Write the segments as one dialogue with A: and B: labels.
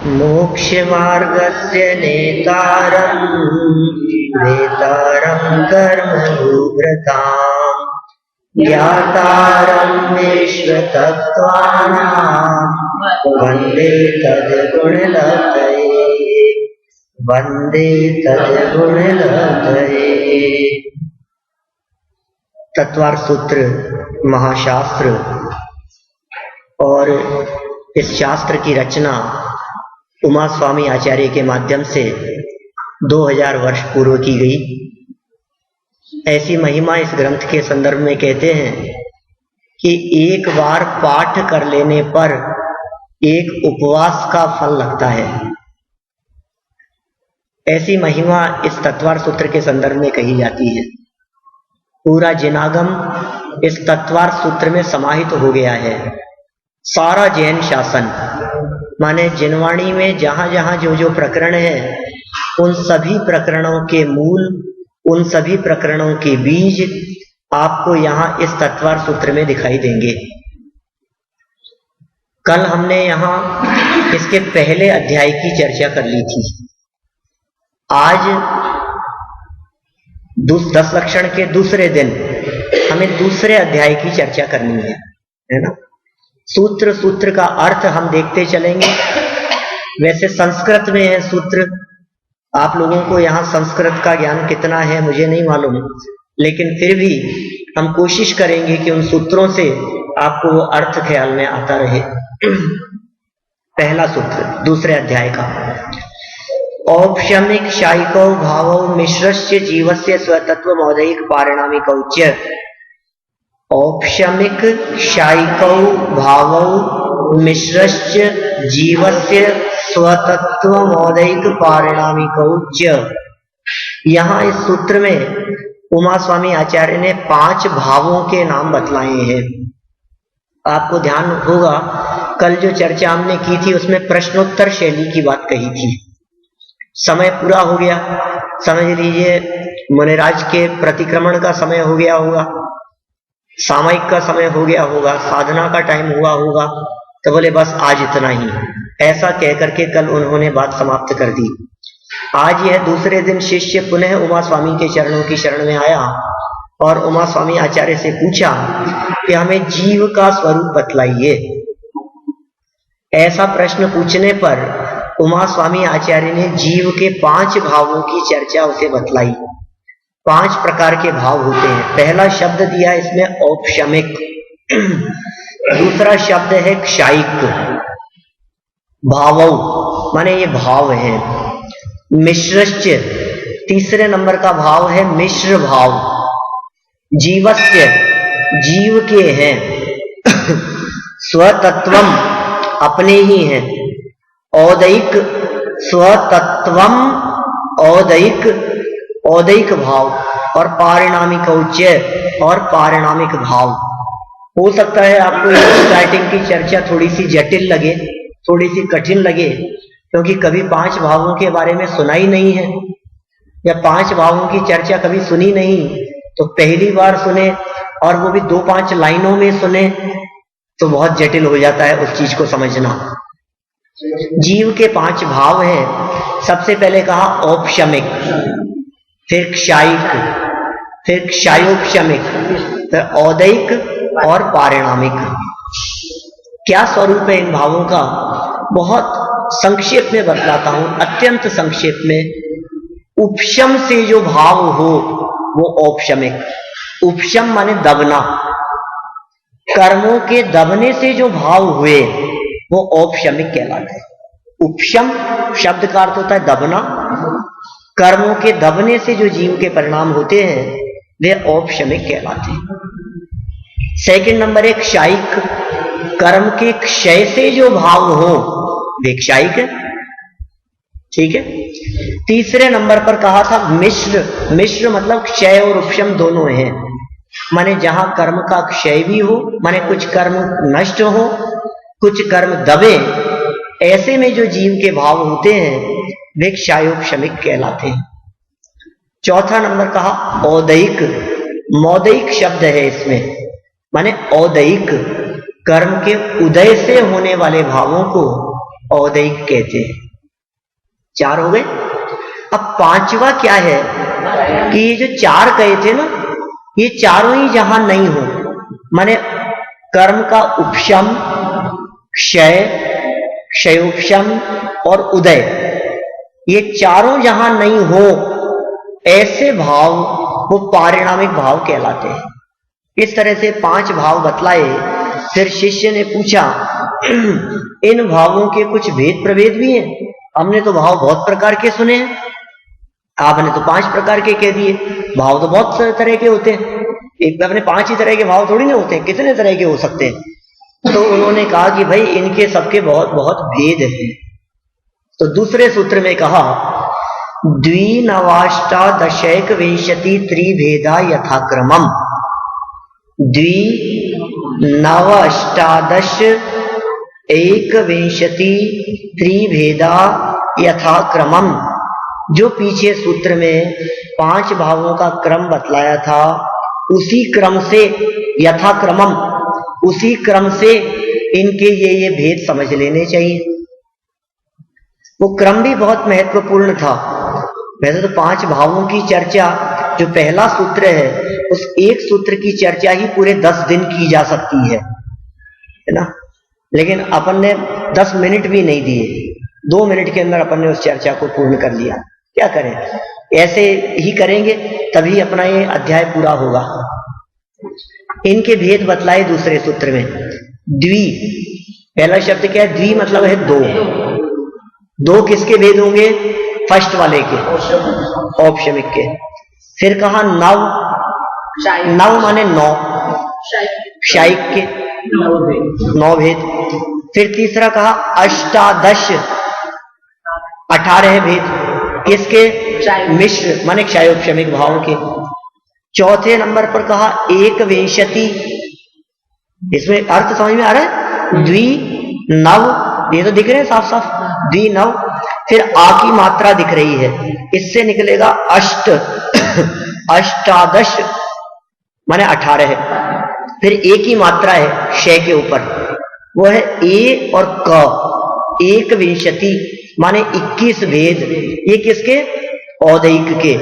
A: मोक्षमार्गस्य नेतारं वेतारं कर्मभूभृतां ज्ञातारं विश्वतत्त्वानां वन्दे तद्गुणलतये वन्दे तद्गुणलतये। तत्वार सूत्र महाशास्त्र और इस शास्त्र की रचना उमा स्वामी आचार्य के माध्यम से 2000 वर्ष पूर्व की गई। ऐसी महिमा इस ग्रंथ के संदर्भ में कहते हैं कि एक बार पाठ कर लेने पर एक उपवास का फल लगता है। ऐसी महिमा इस तत्वार सूत्र के संदर्भ में कही जाती है। पूरा जिनागम इस तत्वार सूत्र में समाहित हो गया है। सारा जैन शासन माने जिनवाणी में जहां जहां जो जो प्रकरण है, उन सभी प्रकरणों के मूल, उन सभी प्रकरणों के बीज आपको यहां इस तत्वार सूत्र में दिखाई देंगे। कल हमने यहां इसके पहले अध्याय की चर्चा कर ली थी। आज 10 लक्षण के दूसरे दिन हमें दूसरे अध्याय की चर्चा करनी है ना। सूत्र का अर्थ हम देखते चलेंगे। वैसे संस्कृत में है सूत्र। आप लोगों को यहाँ संस्कृत का ज्ञान कितना है मुझे नहीं मालूम, लेकिन फिर भी हम कोशिश करेंगे कि उन सूत्रों से आपको वो अर्थ ख्याल में आता रहे। पहला सूत्र दूसरे अध्याय का, औपशमिक शायिकौ भावौ मिश्रस्य जीवस्य स्वतत्व मौलिक पारिणामिकौ च। औपशमिक शायिकौ भावौ मिश्रस्य जीवस्य स्वतत्व मौलिक पारिणामिकौ च। यहाँ इस सूत्र में उमा स्वामी आचार्य ने 5 भावों के नाम बतलाए हैं। आपको ध्यान होगा कल जो चर्चा हमने की थी उसमें प्रश्नोत्तर शैली की बात कही थी। समय पूरा हो गया, समझ लीजिए मुनिराज के प्रतिक्रमण का समय हो गया होगा, सामयिक का समय हो गया होगा, साधना का टाइम हुआ होगा, तो बोले बस आज इतना ही। ऐसा कह करके कल उन्होंने बात समाप्त कर दी। आज यह दूसरे दिन शिष्य पुनः उमा स्वामी के चरणों की शरण में आया और उमा स्वामी आचार्य से पूछा कि हमें जीव का स्वरूप बतलाइए। ऐसा प्रश्न पूछने पर उमा स्वामी आचार्य ने जीव के 5 भावों की चर्चा उसे बतलाई। 5 प्रकार के भाव होते हैं। पहला शब्द दिया इसमें औपशमिक, दूसरा शब्द है क्षायिक, भावौ माने ये भाव है। मिश्रश्च, तीसरे नंबर का भाव है मिश्र भाव। जीवस्य, जीव के हैं। स्वतत्वम, अपने ही हैं। औदैक, स्वतत्वम औदैक, औदैक भाव। और पारिणामिक औच्य, और पारिणामिक भाव। हो सकता है आपको स्टार्टिंग की चर्चा थोड़ी सी जटिल लगे, थोड़ी सी कठिन लगे, क्योंकि कभी 5 भावों के बारे में सुना ही नहीं है, या 5 भावों की चर्चा कभी सुनी नहीं, तो पहली बार सुने और वो भी 2-5 लाइनों में सुने तो बहुत जटिल हो जाता है उस चीज को समझना। जीव के 5 भाव हैं। सबसे पहले कहा औपशमिक, फिर क्षायिक, फिर क्षायोपशमिक, फिर औदैक और पारिणामिक। क्या स्वरूप है इन भावों का बहुत संक्षेप में बतलाता हूं, अत्यंत संक्षेप में। उपशम से जो भाव हो वो औपशमिक। उपशम माने दबना, कर्मों के दबने से जो भाव हुए वो औपशमिक कहलाते हैं। उपशम शब्द का अर्थ होता है दबना। कर्मों के दबने से जो जीव के परिणाम होते हैं वे औपशमिक कहलाते हैं। सेकंड नंबर है क्षायिक, कर्म के क्षय से जो भाव हो वे क्षायिक है। ठीक है। तीसरे नंबर पर कहा था मिश्र। मिश्र मतलब क्षय और उपशम दोनों हैं। माने जहां कर्म का क्षय भी हो, माने कुछ कर्म नष्ट हो, कुछ कर्म दबे, ऐसे में जो जीव के भाव होते हैं वे क्षायोपशमिक कहलाते हैं। चौथा नंबर कहा औदैक। मौदैक शब्द है इसमें, माने औदैक कर्म के उदय से होने वाले भावों को औदैक कहते हैं। 4 हो गए। अब 5वां क्या है कि ये जो 4 कहे थे ना, ये चारों ही जहां नहीं हो, माने कर्म का उपशम, क्षय, क्षयोपशम और उदय, ये चारों जहां नहीं हो, ऐसे भाव वो पारिणामिक भाव कहलाते हैं। इस तरह से 5 भाव बतलाए। फिर शिष्य ने पूछा इन भावों के कुछ भेद प्रभेद भी हैं? हमने तो भाव बहुत प्रकार के सुने हैं, आपने तो 5 प्रकार के कह दिए। भाव तो बहुत तरह के होते हैं, एक अपने 5 ही तरह के भाव थोड़ी ना होते हैं, कितने तरह के हो सकते हैं। तो उन्होंने कहा कि भाई इनके सबके बहुत बहुत भेद हैं। तो दूसरे सूत्र में कहा द्विनवाष्टादशैक विंशति त्रिभेदा यथाक्रमम। द्विनवाष्टादश एक विंशति त्रिभेदा यथाक्रमम, जो पीछे सूत्र में 5 भावों का क्रम बतलाया था, उसी क्रम से यथाक्रमम, उसी क्रम से इनके ये भेद समझ लेने चाहिए। वो क्रम भी बहुत महत्वपूर्ण था। वैसे तो 5 भावों की चर्चा जो पहला सूत्र है, उस एक सूत्र की चर्चा ही पूरे 10 दिन की जा सकती है ना, लेकिन अपन ने 10 मिनट भी नहीं दिए, 2 मिनट के अंदर अपन ने उस चर्चा को पूर्ण कर लिया। क्या करें, ऐसे ही करेंगे तभी अपना ये अध्याय पूरा होगा। इनके भेद बतलाए दूसरे सूत्र में। द्वि, पहला शब्द क्या है? द्वि मतलब है 2। 2 किसके भेद होंगे? फर्स्ट वाले के, औपशमिक के। फिर कहा नव, नव माने 9, शायिक के 9 भेद। फिर तीसरा कहा अष्टादश, 18 भेद, किसके? मिश्र माने क्षयोपशमिक भाव के। चौथे नंबर पर कहा एक विंशति, इसमें अर्थ समझ में आ रहा है? द्वि नव, ये तो दिख रहे हैं साफ साफ, द्वि नव। फिर आ की मात्रा दिख रही है, इससे निकलेगा अष्ट, अष्टादश माने 18 है। फिर ए की मात्रा है शय के ऊपर, वो है ए और क, एक विंशति माने 21 भेद, ये किसके? औदैक के।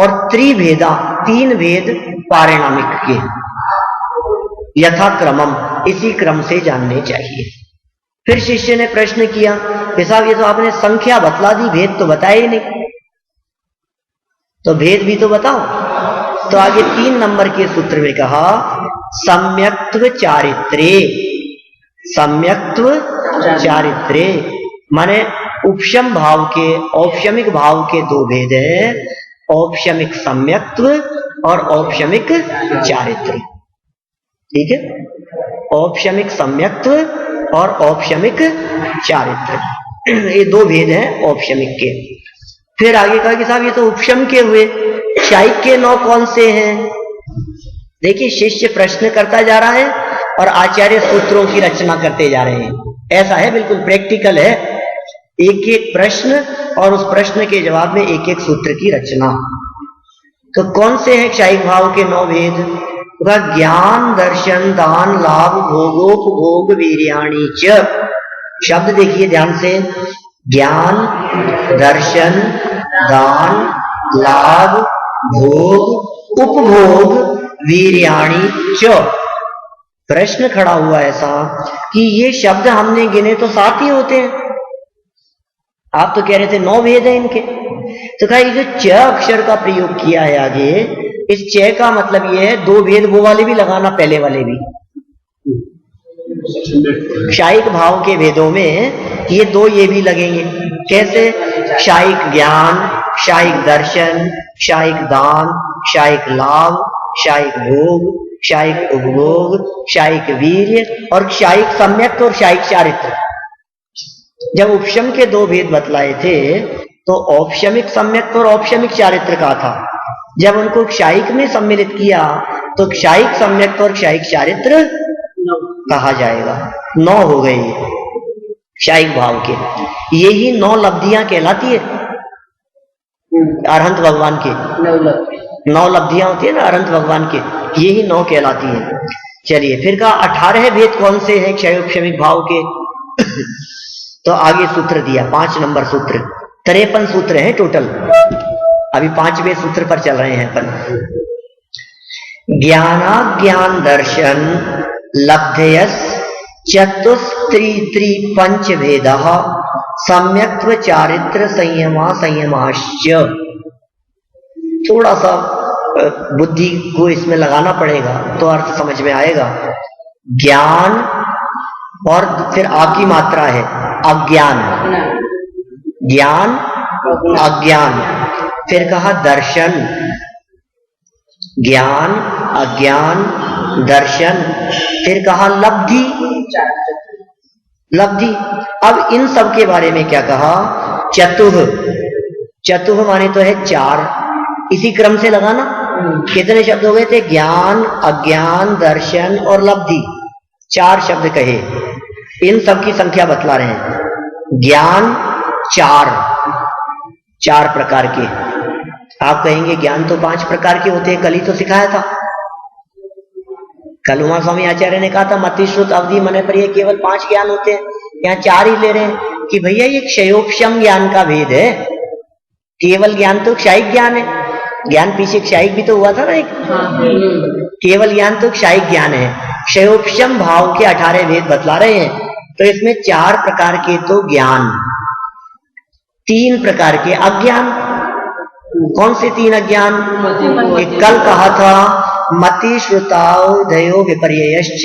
A: और त्रिभेदा, 3 भेद पारिणामिक के, यथाक्रमम, इसी क्रम से जानने चाहिए। फिर शिष्य ने प्रश्न किया कि साहब ये तो आपने संख्या बतला दी, भेद तो बताया ही नहीं, तो भेद भी तो बताओ। तो आगे 3 नंबर के सूत्र में कहा सम्यक्त्व चारित्रे, सम्यक्त्व चारित्रे माने उपशम भाव के, औपशमिक भाव के 2 भेद हैं, औपशमिक सम्यक्त्व और औपशमिक चारित्र। ठीक है, औपशमिक सम्यक्त्व और औपशमिक चारित्र, ये 2 भेद हैं औपशमिक के। फिर आगे कहा कि साहब ये तो उपशम के हुए, शायिक के 9 कौन से हैं? देखिए शिष्य प्रश्न करता जा रहा है और आचार्य सूत्रों की रचना करते जा रहे हैं। ऐसा है, बिल्कुल प्रैक्टिकल है, एक एक प्रश्न और उस प्रश्न के जवाब में एक एक सूत्र की रचना। तो कौन से हैं क्षयिक भाव के 9 भेद? ज्ञान, दर्शन, दान, लाभ, भोगोपभोग, वीर्याणि च। शब्द देखिए ध्यान से, ज्ञान, दर्शन, दान, लाभ, भोग, उपभोग, वीर्याणि च। प्रश्न खड़ा हुआ ऐसा कि ये शब्द हमने गिने तो 7 ही होते हैं, आप तो कह रहे थे 9 भेद हैं इनके। तो कहा ये जो च अक्षर का प्रयोग किया है आगे, इस च का मतलब ये है 2 भेद वो वाले भी लगाना, पहले वाले भी। क्षयिक भाव के भेदों में ये 2 ये भी लगेंगे। कैसे? क्षयिक ज्ञान, क्षयिक दर्शन, क्षयिक दान, क्षयिक लाभ, क्षयिक भोग, क्षयिक उपभोग, क्षयिक वीर्य और क्षयिक सम्यक और क्षयिक चारित्र। जब उपशम के 2 भेद बतलाए थे तो औपशमिक सम्यक और औपशमिक चारित्र का था। जब उनको क्षयिक में सम्मिलित किया तो क्षयिक सम्यक और क्षयिक चारित्र कहा जाएगा। 9 हो गए क्षयिक भाव के, यही 9 लब्धियां कहलाती है अरहंत भगवान के। 9 लब्धियां होती है ना अरहंत भगवान के, यही 9 कहलाती है। चलिए फिर कहा 18 भेद कौन से हैं क्षयोपशमिक भाव के? तो आगे सूत्र दिया 5 नंबर सूत्र, 53 सूत्र हैं टोटल, अभी 5वें सूत्र पर चल रहे हैं अपन। ज्ञानाज्ञान दर्शन लब्धयस चतुस्त्री पंच भेद सम्यक्त्व चारित्र संयमा संयमाश्च। थोड़ा सा बुद्धि को इसमें लगाना पड़ेगा तो अर्थ समझ में आएगा। ज्ञान और फिर आ की मात्रा है अज्ञान, ज्ञान अज्ञान, फिर कहा दर्शन, ज्ञान अज्ञान दर्शन, फिर कहा लब्धि, लब्धि। अब इन सब के बारे में क्या कहा? चतुह, चतुह माने तो है 4, इसी क्रम से लगाना। कितने शब्द हो गए थे? ज्ञान अज्ञान दर्शन और लब्धि, 4 शब्द कहे। इन सब की संख्या बतला रहे हैं। ज्ञान 4 प्रकार के। आप कहेंगे ज्ञान तो 5 प्रकार के होते हैं, कल ही तो सिखाया था। कल उमा स्वामी आचार्य ने कहा था मति श्रुत अवधि मन पर केवल 5 ज्ञान होते हैं, यहाँ 4 ही ले रहे हैं कि भैया ये क्षयोपशम ज्ञान का भेद है। केवल ज्ञान तो क्षायिक ज्ञान है, ज्ञान पीछे क्षायिक भी तो हुआ था ना एक। केवल ज्ञान तो क्षायिक ज्ञान है, क्षयोपशम भाव के 18 भेद बतला रहे हैं। तो इसमें 4 प्रकार के तो ज्ञान, 3 प्रकार के अज्ञान। कौन से 3 अज्ञान? एक कल कहा था मति श्रुतावधयो विपर्ययश्च,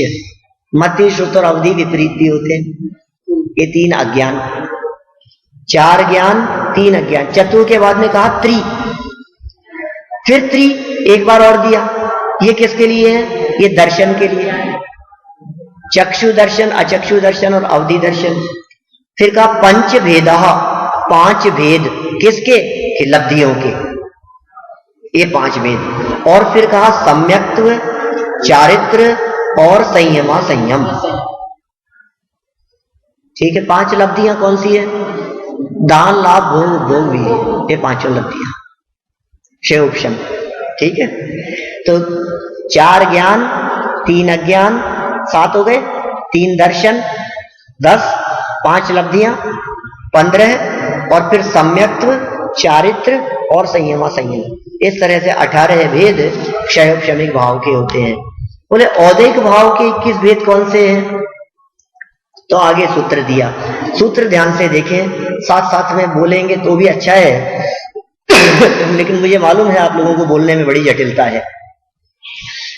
A: मति श्रुत और अवधि विपरीत भी होते हैं। ये 3 अज्ञान, 4 ज्ञान 3 अज्ञान। चतुर्थ के बाद में कहा त्रि, फिर त्रि एक बार और दिया। ये किसके लिए है? ये दर्शन के लिए, चक्षु दर्शन अचक्षु दर्शन और अवधि दर्शन। फिर कहा पंच भेदा, 5 भेद किसके? कि लब्धियों के, ये 5 भेद। और फिर कहा सम्यक्त्व चारित्र और संयमा संयम। ठीक है, 5 लब्धियां कौन सी है? दान लाभ भोग भोग भी, ये 5 लब्धियां क्षयोपशम। ठीक है, तो 4 ज्ञान 3 अज्ञान 7 हो गए, 3 दर्शन 10, 5 लब्धियां 15, और फिर सम्यक्त्व चारित्र और संयमा संयम। इस तरह से 18 भेद क्षयोपशमिक भाव के होते हैं। बोले औदैहिक भाव के 21 भेद कौन से हैं? तो आगे सूत्र दिया, सूत्र ध्यान से देखें, साथ साथ में बोलेंगे तो भी अच्छा है लेकिन मुझे मालूम है आप लोगों को बोलने में बड़ी जटिलता है।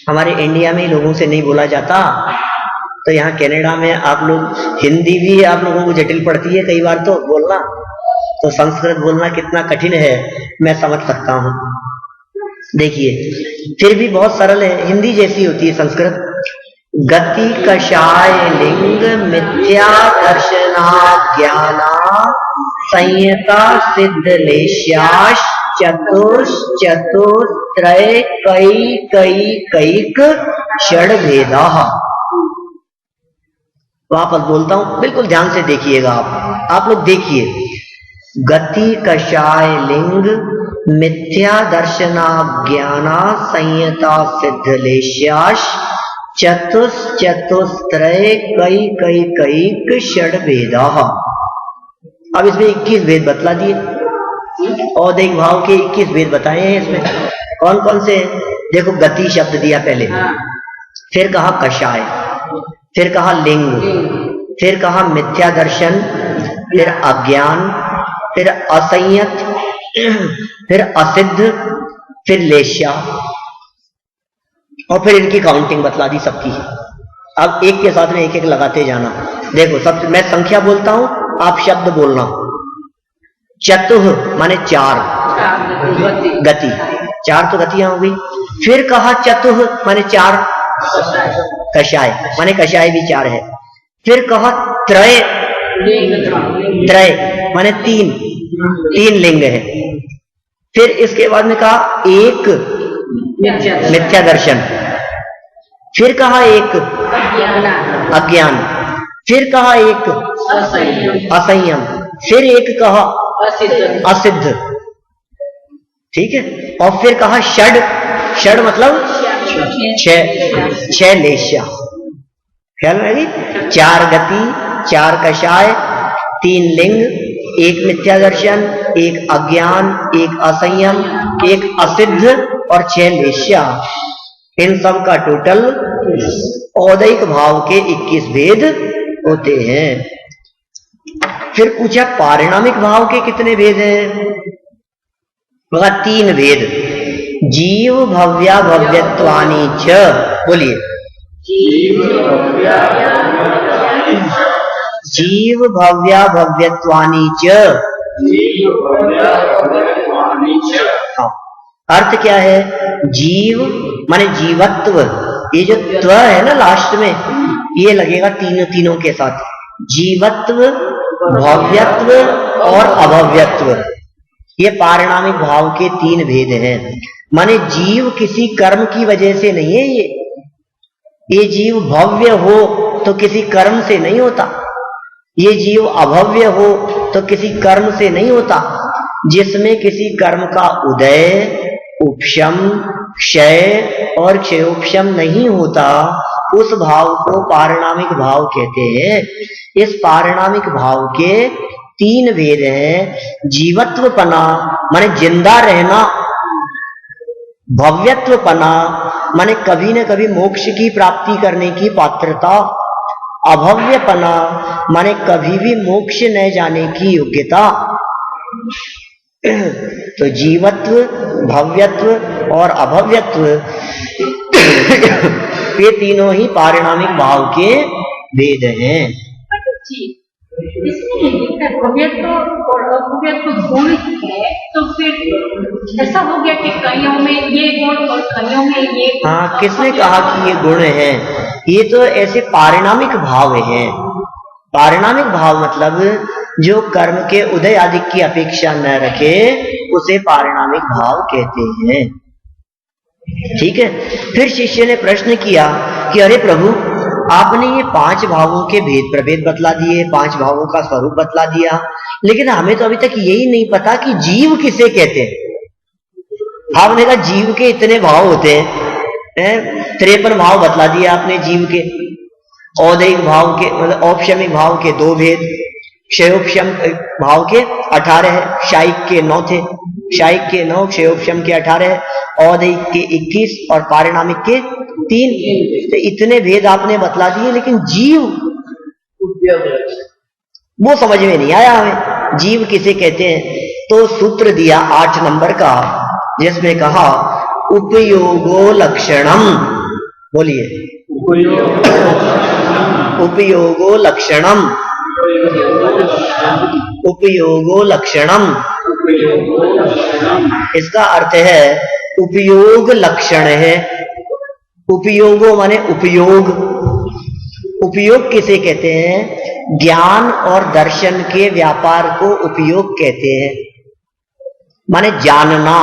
A: हमारे इंडिया में लोगों से नहीं बोला जाता, तो यहाँ कनाडा में आप लोग हिंदी भी आप लोगों को जटिल पड़ती है कई बार तो बोलना, तो संस्कृत बोलना कितना कठिन है मैं समझ सकता हूं। देखिए फिर भी बहुत सरल है, हिंदी जैसी होती है संस्कृत। गति कषाय लिंग मिथ्या दर्शना ज्ञाना संयता सिद्ध लेश्याश चतुर्त्रय कई कई कैक षड भेदा। वापस बोलता हूं, बिल्कुल ध्यान से देखिएगा आप लोग देखिए। गति कषाय लिंग मिथ्या दर्शना ज्ञाना संयता सिद्ध लेश्याश चतुस्त्रय कई कई कैक षड भेदा। अब इसमें 21 भेद बतला दिए, औदैहिक भाव के 21 भेद बताए हैं। इसमें कौन कौन से? देखो गति शब्द दिया पहले, फिर कहा कषाय, फिर कहा लिंग, फिर कहा मिथ्या दर्शन, फिर अज्ञान, फिर असंयत, फिर असिद्ध, फिर लेश्या, और फिर इनकी काउंटिंग बतला दी सबकी। अब एक के साथ में एक एक लगाते जाना। देखो सब मैं संख्या बोलता हूं, आप शब्द बोलना। चतुह माने 4 गति, 4 तो गतियां हो गई। फिर कहा चतुह माने 4, कषाय माने कषाय भी 4 है। फिर कहा त्रय, त्रय माने 3 लिंग है। फिर इसके बाद में कहा एक मिथ्या दर्शन, फिर कहा एक अज्ञान, फिर कहा एक असंयम, फिर एक कहा असिद्ध। ठीक है, और फिर कहा षड, षड मतलब 6 लेश्या। ख्याल में 4 गति, 4 कषाय, तीन लिंग, एक मिथ्या दर्शन, एक अज्ञान, एक असंयम, एक असिद्ध और 6 लेश्या। इन सब का टोटल औदैक भाव के 21 भेद होते हैं। फिर पूछा पारिणामिक भाव के कितने भेद हैं? बोला 3 भेद। जीव भव्या भव्यत्वानि च, बोलिए। जीव भव्या भव्यत्वानि च। अर्थ क्या है? जीव माने जीवत्व, ये जो त्व है ना लास्ट में, ये लगेगा तीनों के साथ। जीवत्व, भव्यत्व और अभव्यत्व, ये पारिणामिक भाव के 3 भेद हैं। माने जीव किसी कर्म की वजह से नहीं है। ये जीव भव्य हो तो किसी कर्म से नहीं होता, ये जीव अभव्य हो तो किसी कर्म से नहीं होता। जिसमें किसी कर्म का उदय, उपशम, क्षय और क्षयोपशम नहीं होता, उस भाव को पारिणामिक भाव कहते हैं। इस पारिणामिक भाव के 3 भेद हैं। जीवत्वपना माने जिंदा रहना, भव्यत्वपना माने कभी न कभी मोक्ष की प्राप्ति करने की पात्रता, अभव्यपना माने कभी भी मोक्ष न जाने की योग्यता। तो जीवत्व, भव्यत्व और अभव्यत्व ये तीनों ही पारिणामिक भाव के भेद हैं।
B: इसमें भव्यत्व और अभव्यत्व गुण है, तो फिर ऐसा हो गया कि कईयों में ये गुण और कईयों में ये।
A: हाँ, किसने कहा कि ये गुण है? ये तो ऐसे पारिणामिक भाव हैं। पारिणामिक भाव मतलब जो कर्म के उदय आदि की अपेक्षा न रखे, उसे पारिणामिक भाव कहते हैं। ठीक है। फिर शिष्य ने प्रश्न किया कि अरे प्रभु, आपने ये 5 भावों के भेद प्रभेद बतला दिए, 5 भावों का स्वरूप बतला दिया, लेकिन हमें तो अभी तक यही नहीं पता कि जीव किसे कहते हैं। आपने कहा जीव के इतने भाव होते हैं, 53 भाव बतला दिया आपने जीव के। औदैक भाव के मतलब औपशमिक भाव के 2 भेद, क्षयोपशम भाव के 18 है, शायिक के 9 थे, शायिक के 9, क्षयोपशम के 18, औदैक के 21 और पारिणामिक के 3। तो इतने भेद आपने बतला दिए, लेकिन जीव वो समझ में नहीं आया हमें, जीव किसे कहते हैं। तो सूत्र दिया 8 नंबर का, जिसमें कहा उपयोगो लक्षणम। बोलिए, उपयोगो लक्षणम, उपयोगो लक्षणम। इसका अर्थ है उपयोग लक्षण है। उपयोगो माने उपयोग। उपयोग किसे कहते हैं? ज्ञान और दर्शन के व्यापार को उपयोग कहते हैं। माने जानना,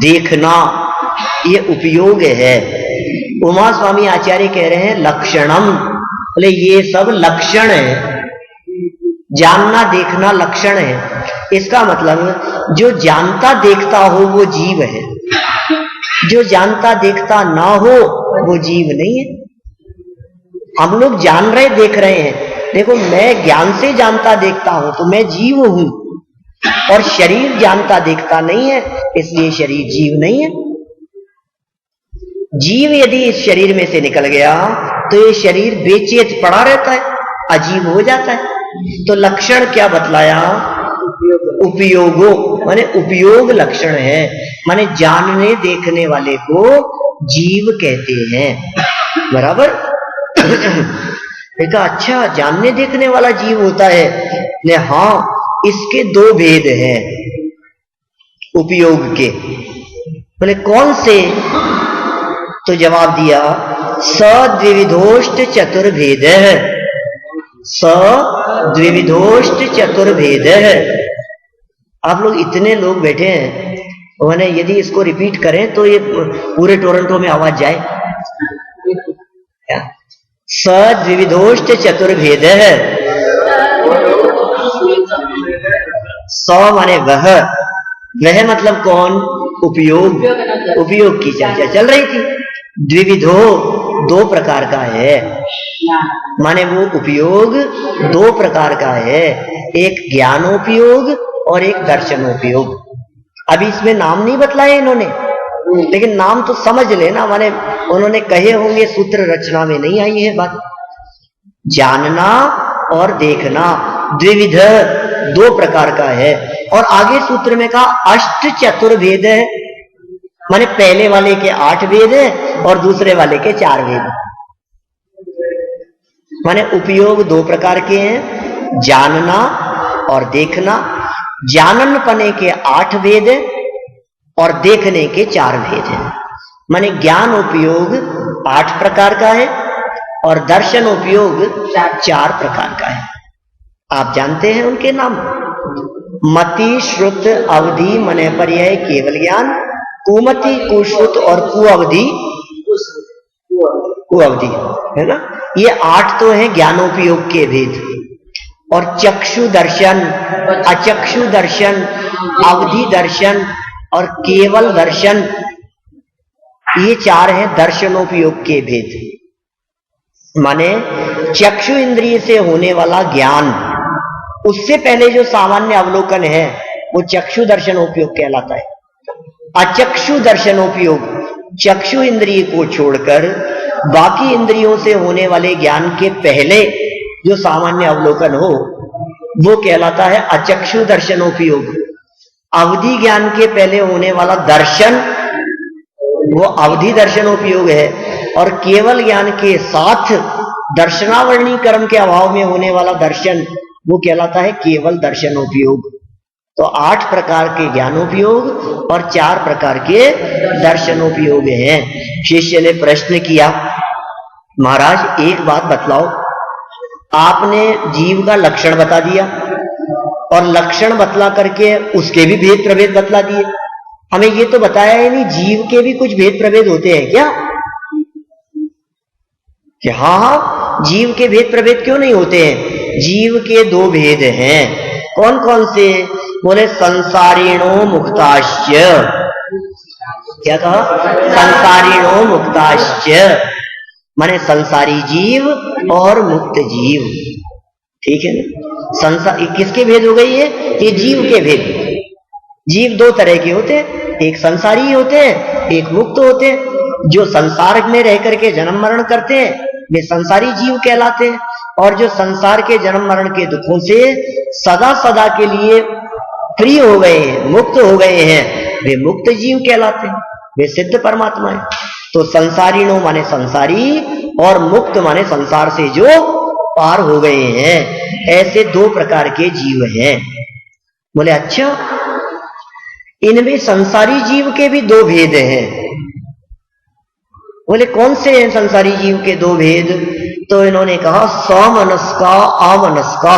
A: देखना, ये उपयोग है। उमा स्वामी आचार्य कह रहे हैं लक्षणम, बोले ये सब लक्षण है। जानना देखना लक्षण है। इसका मतलब जो जानता देखता हो वो जीव है, जो जानता देखता ना हो वो जीव नहीं है। हम लोग जान रहे देख रहे हैं। देखो, मैं ज्ञान से जानता देखता हूं तो मैं जीव हूं, और शरीर जानता देखता नहीं है, इसलिए शरीर जीव नहीं है। जीव यदि इस शरीर में से निकल गया तो ये शरीर बेचैन पड़ा रहता है, अजीब हो जाता है। तो लक्षण क्या बतलाया? उपयोगो माने उपयोग लक्षण है, माने जानने देखने वाले को जीव कहते हैं। बराबर। देखा, अच्छा जानने देखने वाला जीव होता है। ने हाँ, इसके 2 भेद हैं उपयोग के। बोले कौन से? तो जवाब दिया सद्विविधोष्ट चतुर्भेद है। सद्विविधोष्ट चतुर्भेद है। आप लोग इतने लोग बैठे हैं, उन्हें यदि इसको रिपीट करें तो ये पूरे टोरंटो में आवाज जाए। सद्विविधोष्ट चतुर्भेद है। स माने वह मतलब कौन? उपयोग। उपयोग की चर्चा चल रही थी। द्विविधो, दो प्रकार का है, माने वो उपयोग दो प्रकार का है, एक ज्ञानोपयोग और एक दर्शनोपयोग। अभी इसमें नाम नहीं बतलाए इन्होंने, लेकिन नाम तो समझ लेना, माने उन्होंने कहे होंगे, सूत्र रचना में नहीं आई है बात। जानना और देखना द्विविध, दो प्रकार का है। और आगे सूत्र में कहा अष्ट चतुर्वेद है, माने पहले वाले के 8 वेद है और दूसरे वाले के 4 वेद। माने उपयोग दो प्रकार के हैं, जानना और देखना। जानन पने के 8 वेद है और देखने के 4 वेद है। माने ज्ञान उपयोग 8 प्रकार का है और दर्शन उपयोग 4 प्रकार का है। आप जानते हैं उनके नाम, मति, श्रुत, अवधि, मने पर्याय, केवल ज्ञान, कुमति, कुश्रुत और कुअवधि, कुअवधि है ना। ये 8 तो हैं ज्ञानोपयोग के भेद। और चक्षु दर्शन, अचक्षु दर्शन, अवधि दर्शन और केवल दर्शन, ये 4 हैं दर्शनोपयोग के भेद। माने चक्षु इंद्रिय से होने वाला ज्ञान, उससे पहले जो सामान्य अवलोकन है वो चक्षु दर्शनोपयोग कहलाता है। अचक्षु दर्शनोपयोग, चक्षु इंद्रिय को छोड़कर बाकी इंद्रियों से होने वाले ज्ञान के पहले जो सामान्य अवलोकन हो वो कहलाता है अचक्षु दर्शनोपयोग। अवधि ज्ञान के पहले होने वाला दर्शन वो अवधि दर्शनोपयोग है, और केवल ज्ञान के साथ दर्शनावरणी कर्म के अभाव में होने वाला दर्शन वो कहलाता है केवल दर्शनोपयोग। तो 8 प्रकार के ज्ञानोपयोग और 4 प्रकार के दर्शनोपयोग हैं। शिष्य ने प्रश्न किया, महाराज एक बात बतलाओ, आपने जीव का लक्षण बता दिया और लक्षण बतला करके उसके भी भेद प्रभेद बतला दिए, हमें ये तो बताया ही नहीं जीव के भी कुछ भेद प्रभेद होते हैं क्या? कि हाँ, जीव के भेद प्रभेद क्यों नहीं होते हैं? जीव के 2 भेद हैं। कौन कौन से? बोले संसारिणो मुक्ताश्च। क्या कहा? संसारिणो मुक्ताश्च, माने संसारी जीव और मुक्त जीव। ठीक है ना। संसार किसके भेद हो गई है? ये जीव के भेद। जीव 2 तरह के होते हैं, एक संसारी होते हैं, एक मुक्त होते हैं। जो संसार में रह करके जन्म मरण करते हैं वे संसारी जीव कहलाते हैं, और जो संसार के जन्म मरण के दुखों से सदा सदा के लिए फ्री हो गए हैं, मुक्त हो गए हैं, वे मुक्त जीव कहलाते हैं, वे सिद्ध परमात्मा है। तो संसारिणो माने संसारी और मुक्त माने संसार से जो पार हो गए हैं, ऐसे 2 प्रकार के जीव हैं। बोले अच्छा, इनमें संसारी जीव के भी 2 भेद हैं। बोले कौन से हैं संसारी जीव के 2 भेद? तो इन्होंने कहा समनस्का अमनस्का।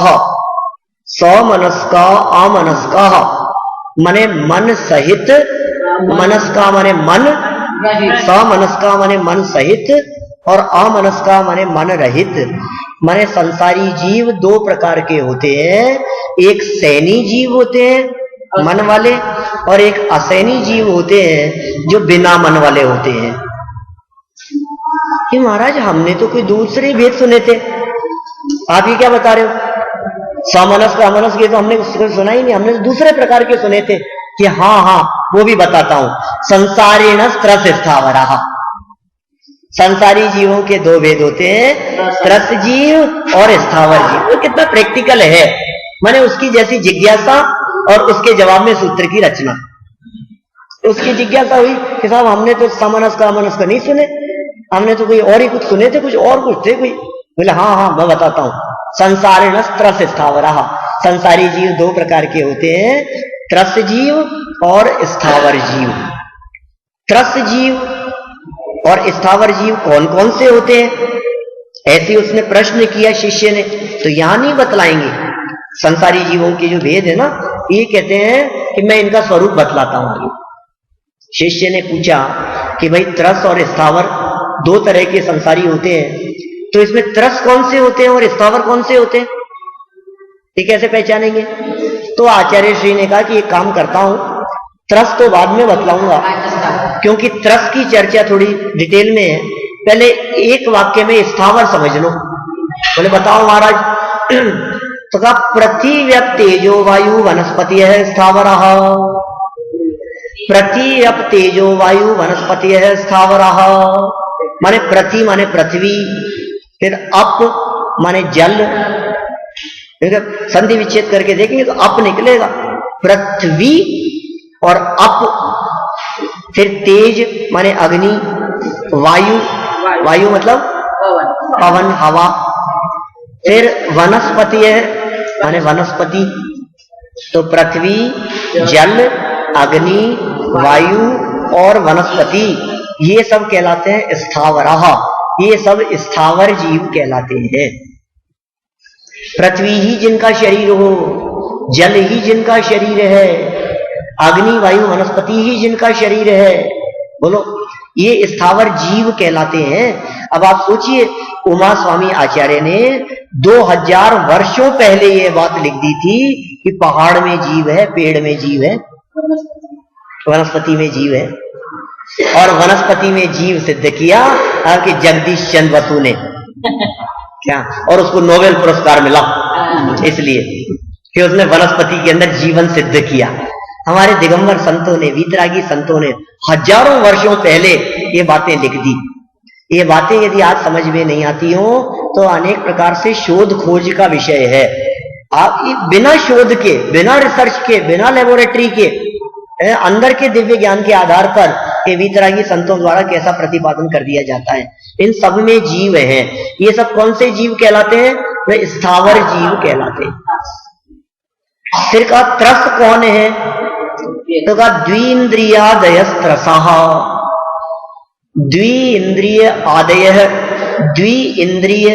A: समनस्का अमनस्का माने मन सहित, मनस्का माने मन, समनस्का माने मन सहित और अमनस्का माने मन रहित। माने संसारी जीव 2 प्रकार के होते हैं, एक सैनी जीव होते हैं मन वाले, और एक असैनी जीव होते हैं जो बिना मन वाले होते हैं। कि महाराज हमने तो कोई दूसरे भेद सुने थे, आप ये क्या बता रहे हो? समनस का अमनस के तो हमने सुना ही नहीं, हमने तो दूसरे प्रकार के सुने थे। कि हाँ, वो भी बताता हूं। संसारेण त्रस स्थावरः, संसारी जीवों के 2 भेद होते हैं, त्रस जीव और स्थावर जीव। वो कितना प्रैक्टिकल है, माने उसकी जैसी जिज्ञासा और उसके जवाब में सूत्र की रचना। उसकी जिज्ञासा हुई कि साहब हमने तो समनस का अमनस का नहीं सुने, हमने तो कोई और ही कुछ सुने थे, कुछ और कुछ थे कोई। बोले हाँ मैं बताता हूं। संसारेण त्रस स्थावरः, संसारी जीव 2 प्रकार के होते हैं, त्रस जीव और स्थावर जीव। त्रस जीव और स्थावर जीव कौन कौन से होते हैं? ऐसे उसने प्रश्न किया शिष्य ने, तो यहां नहीं बतलाएंगे। संसारी जीवों के जो भेद है ना, ये कहते हैं कि मैं इनका स्वरूप बतलाता हूं। शिष्य ने पूछा कि भाई त्रस और स्थावर 2 तरह के संसारी होते हैं, तो इसमें त्रस कौन से होते हैं और स्थावर कौन से होते हैं, ये कैसे पहचानेंगे? तो आचार्य श्री ने कहा कि एक काम करता हूं, त्रस तो बाद में बतलाऊंगा, क्योंकि त्रस की चर्चा थोड़ी डिटेल में है, पहले एक वाक्य में स्थावर समझ लो। बोले बताओ महाराज। तो कहा पृथ्वी तेजो वायु वनस्पति है स्थावर। पृथ्वी तेजो वायु वनस्पति है स्थावर। माने प्रति माने पृथ्वी, फिर अप माने जल। संधि विच्छेद करके देखेंगे तो अप निकलेगा, पृथ्वी और अप। फिर तेज माने अग्नि, वायु, वायु मतलब पवन हवा। फिर वनस्पति है माने वनस्पति। तो पृथ्वी, जल, अग्नि, वायु और वनस्पति, ये सब कहलाते हैं स्थावरः। ये सब स्थावर जीव कहलाते हैं। पृथ्वी ही जिनका शरीर हो, जल ही जिनका शरीर है, अग्नि वायु वनस्पति ही जिनका शरीर है, बोलो ये स्थावर जीव कहलाते हैं। अब आप सोचिए, उमा स्वामी आचार्य ने 2000 वर्षों पहले ये बात लिख दी थी कि पहाड़ में जीव है, पेड़ में जीव है, वनस्पति में जीव है। और वनस्पति में जीव सिद्ध किया आपके जगदीश चंद्र बसु ने क्या, और उसको नोबेल पुरस्कार मिला इसलिए कि उसने वनस्पति के अंदर जीवन सिद्ध किया। हमारे दिगंबर संतों ने, वीतरागी संतों ने हजारों वर्षों पहले ये बातें लिख दी। ये बातें यदि आज समझ में नहीं आती हो तो अनेक प्रकार से शोध खोज का विषय है। आप बिना शोध के, बिना रिसर्च के, बिना लेबोरेटरी के, अंदर के दिव्य ज्ञान के आधार पर ये वीतरागी संतों द्वारा कैसा प्रतिपादन कर दिया जाता है। इन सब में जीव है। ये सब कौन से जीव कहलाते हैं? वे स्थावर जीव कहलाते हैं। फिर कहा त्रस कौन है? तो कहा द्विइंद्रियादयस्त्रसः। द्विइंद्रिय आदय, द्वि इंद्रिय,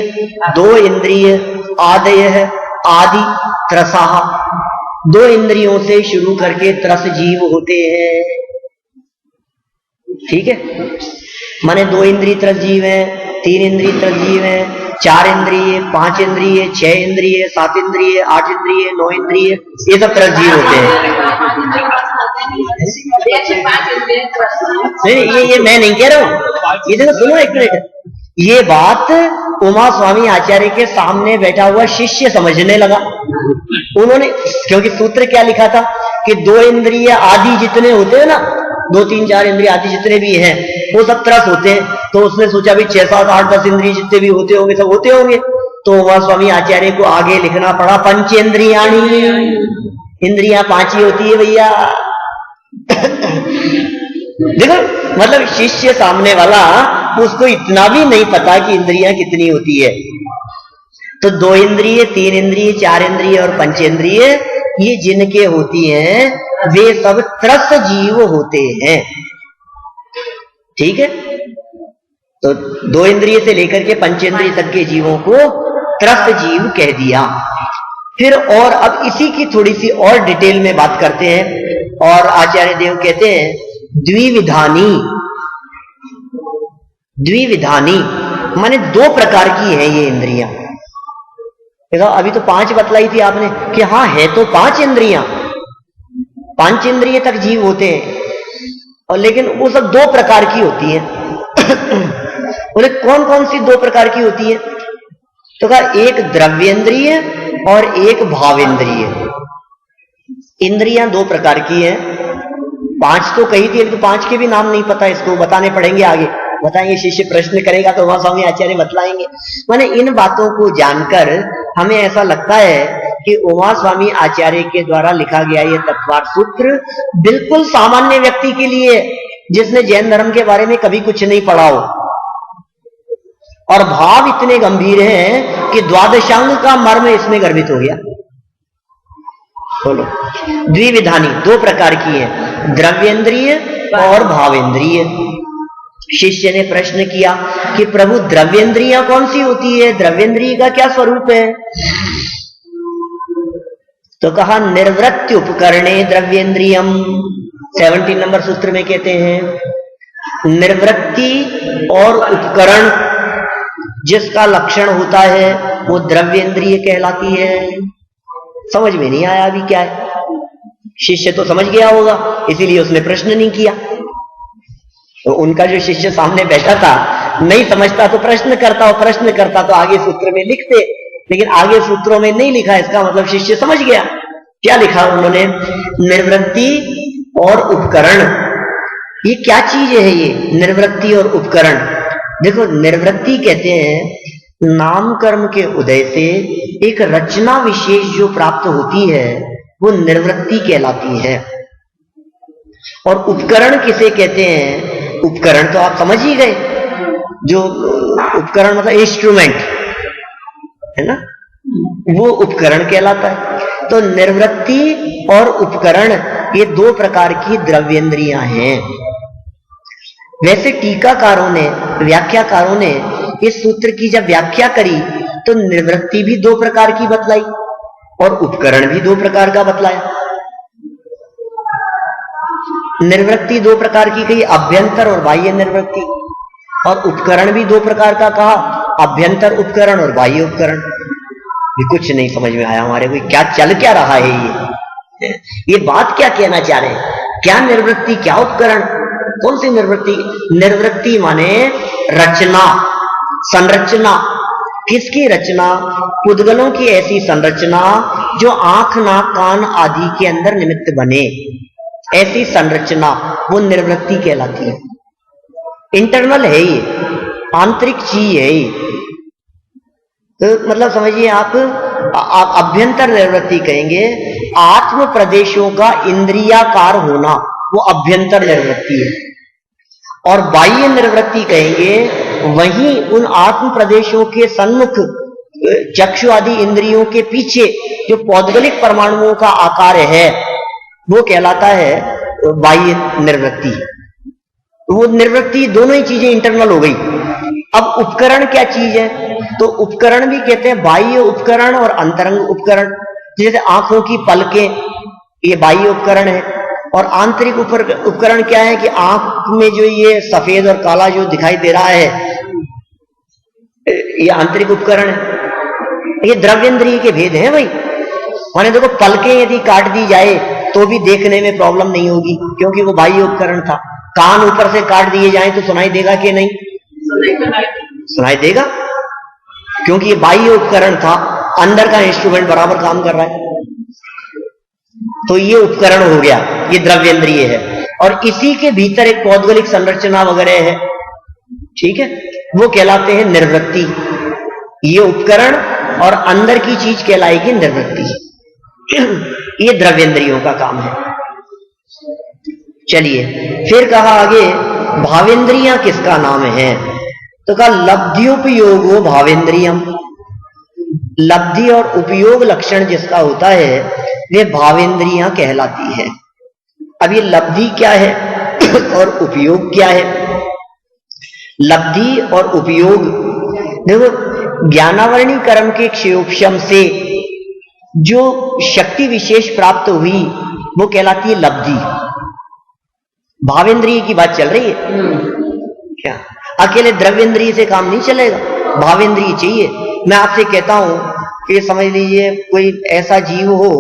A: दो इंद्रिय, आदय आदि, त्रसः, दो इंद्रियों से शुरू करके त्रस जीव होते हैं। ठीक है, माने 2 इंद्रिय त्रस जीव है, 3 इंद्रिय त्रस जीव है, 4 इंद्रिय, 5 इंद्रिय, 6 इंद्रिय, 7 इंद्रिय, 8 इंद्रिय, 9 इंद्रिय, ये सब त्रस जीव होते हैं। नहीं, ये मैं नहीं कह रहा हूं, ये देखो सुनो एक मिनट। ये बात उमा स्वामी आचार्य के सामने बैठा हुआ शिष्य समझने लगा। उन्होंने, क्योंकि सूत्र क्या लिखा था कि 2 इंद्रिय आदि जितने होते हैं ना, 2, 3, 4 इंद्रिय आदि जितने भी हैं वो सब त्रस होते हैं। तो उसने सोचा भी 6, 7, 8, 10 इंद्रिय जितने भी होते होंगे सब होते होंगे। तो उमा स्वामी आचार्य को आगे लिखना पड़ा पंचेंद्रियाणि, इंद्रियां 5 ही होती है भैया। देखो मतलब शिष्य सामने वाला, उसको इतना भी नहीं पता कि इंद्रियां कितनी होती है। तो 2 इंद्रिय, 3 इंद्रिय, 4 इंद्रिय और पंचेंद्रिय, ये जिनके होती हैं वे सब त्रस जीव होते हैं। ठीक है, तो 2 इंद्रिय से लेकर के पंचेंद्रिय तक के जीवों को त्रस जीव कह दिया। फिर और अब इसी की थोड़ी सी और डिटेल में बात करते हैं। और आचार्य देव कहते हैं द्विविधानी। द्विविधानी माने 2 प्रकार की है ये इंद्रियां। देखो अभी तो 5 बतलाई थी आपने कि हाँ है तो 5 इंद्रियां, 5 इंद्रिय तक जीव होते हैं, और लेकिन वो सब 2 प्रकार की होती है। बोले कौन कौन सी 2 प्रकार की होती है? तो कहा एक द्रव्येंद्रिय और एक भावेंद्रिय। इंद्रियां 2 प्रकार की हैं। 5 तो कही थी, तो 5 के भी नाम नहीं पता, इसको बताने पड़ेंगे आगे। बताएंगे, शिष्य प्रश्न करेगा तो वहां स्वामी आचार्य बतलाएंगे। माने इन बातों को जानकर हमें ऐसा लगता है कि उमा स्वामी आचार्य के द्वारा लिखा गया ये तत्वार्थ सूत्र बिल्कुल सामान्य व्यक्ति के लिए, जिसने जैन धर्म के बारे में कभी कुछ नहीं पढ़ा हो। और भाव इतने गंभीर हैं कि द्वादशांग का मर्म इसमें गर्भित हो गया। बोलो, द्विविधानी 2 प्रकार की है, द्रव्येंद्रिय और भावेंद्रिय। शिष्य ने प्रश्न किया कि प्रभु द्रव्येंद्रियां कौन सी होती है, द्रव्येंद्रिय का क्या स्वरूप है? तो कहा निर्वृत्ति उपकरणे द्रव्येंद्रियम। 17 नंबर सूत्र में कहते हैं निर्वृत्ति और उपकरण जिसका लक्षण होता है वो द्रव्येंद्रिय कहलाती है। समझ में नहीं आया अभी क्या है? शिष्य तो समझ गया होगा, इसीलिए उसने प्रश्न नहीं किया। तो उनका जो शिष्य सामने बैठा था नहीं समझता तो प्रश्न करता, और प्रश्न करता तो आगे सूत्र में लिखते, लेकिन आगे सूत्रों में नहीं लिखा, इसका मतलब शिष्य समझ गया। क्या लिखा उन्होंने? निर्वृत्ति और उपकरण। ये क्या चीज है ये निर्वृत्ति और उपकरण? देखो, निर्वृत्ति कहते हैं नाम कर्म के उदय से एक रचना विशेष जो प्राप्त होती है वो निर्वृत्ति कहलाती है। और उपकरण किसे कहते हैं? उपकरण तो आप समझ ही गए, जो उपकरण मतलब इंस्ट्रूमेंट है ना, वो उपकरण कहलाता है। तो निर्वृत्ति और उपकरण ये दो प्रकार की द्रव्येंद्रियां हैं। वैसे टीकाकारों ने, व्याख्याकारों ने इस सूत्र की जब व्याख्या करी तो निर्वृत्ति भी दो प्रकार की बतलाई और उपकरण भी दो प्रकार का बतलाया। निर्वृत्ति दो प्रकार की कही, अभ्यंतर और बाह्य निर्वृत्ति, और उपकरण भी दो प्रकार का कहा, अभ्यंतर उपकरण और बाह्य उपकरण। भी कुछ नहीं समझ में आया हमारे को, क्या चल क्या रहा है ये बात क्या कहना चाह रहे हैं? क्या निर्वृत्ति, क्या उपकरण, कौन सी निर्वृत्ति? निर्वृत्ति माने रचना, संरचना। किसकी रचना? पुद्गलों की ऐसी संरचना जो आंख, नाक, कान आदि के अंदर निमित्त बने, ऐसी संरचना वो निर्वृत्ति कहलाती है। इंटरनल है ये, आंतरिक चीज है ये। तो मतलब समझिए आप अभ्यंतर निर्वृत्ति कहेंगे, आत्म प्रदेशों का इंद्रियाकार होना, वो अभ्यंतर निर्वृत्ति है। और बाह्य निर्वृत्ति कहेंगे वहीं उन आत्म प्रदेशों के सन्मुख चक्षु आदि इंद्रियों के पीछे जो पौद्गलिक परमाणुओं का आकार है वो कहलाता है बाह्य निर्वृत्ति। वो निर्वृत्ति दोनों ही चीजें इंटरनल हो गई। अब उपकरण क्या चीज है? तो उपकरण भी कहते हैं बाह्य उपकरण और अंतरंग उपकरण। जैसे आंखों की पलकें, ये बाह्य उपकरण है। और आंतरिक उपकरण क्या है कि आंख में जो ये सफेद और काला जो दिखाई दे रहा है ये आंतरिक उपकरण है। ये द्रव्येंद्रिय के भेद हैं भाई। माने देखो, पलकें यदि काट दी जाए तो भी देखने में प्रॉब्लम नहीं होगी क्योंकि वो बाह्य उपकरण था। कान ऊपर से काट दिए जाए तो सुनाई देगा कि नहीं? सुनाई देगा, क्योंकि ये बाह्य उपकरण था, अंदर का इंस्ट्रूमेंट बराबर काम कर रहा है। तो ये उपकरण हो गया, ये द्रव्येंद्रिय है। और इसी के भीतर एक पौद्गलिक संरचना वगैरह है, ठीक है, वो कहलाते हैं निर्वृत्ति। ये उपकरण और अंदर की चीज कहलाएगी निर्वृत्ति। ये द्रव्येंद्रियों का काम है। चलिए फिर कहा आगे, भावेंद्रियां किसका नाम है? तो कहा लब्ध्युपयोगो भावेंद्रियम। लब्धि और उपयोग लक्षण जिसका होता है वे भावेंद्रियां कहलाती है। अब ये लब्धि क्या है और उपयोग क्या है? लब्धि और उपयोग, देखो, ज्ञानावरणी कर्म के क्षयोपशम से जो शक्ति विशेष प्राप्त हुई वो कहलाती है लब्धि। भावेंद्रिय की बात चल रही है क्या? अकेले द्रव्येंद्रिय से काम नहीं चलेगा, भावेंद्रिय चाहिए। मैं आपसे कहता हूं कि समझ लीजिए कोई ऐसा जीव हो,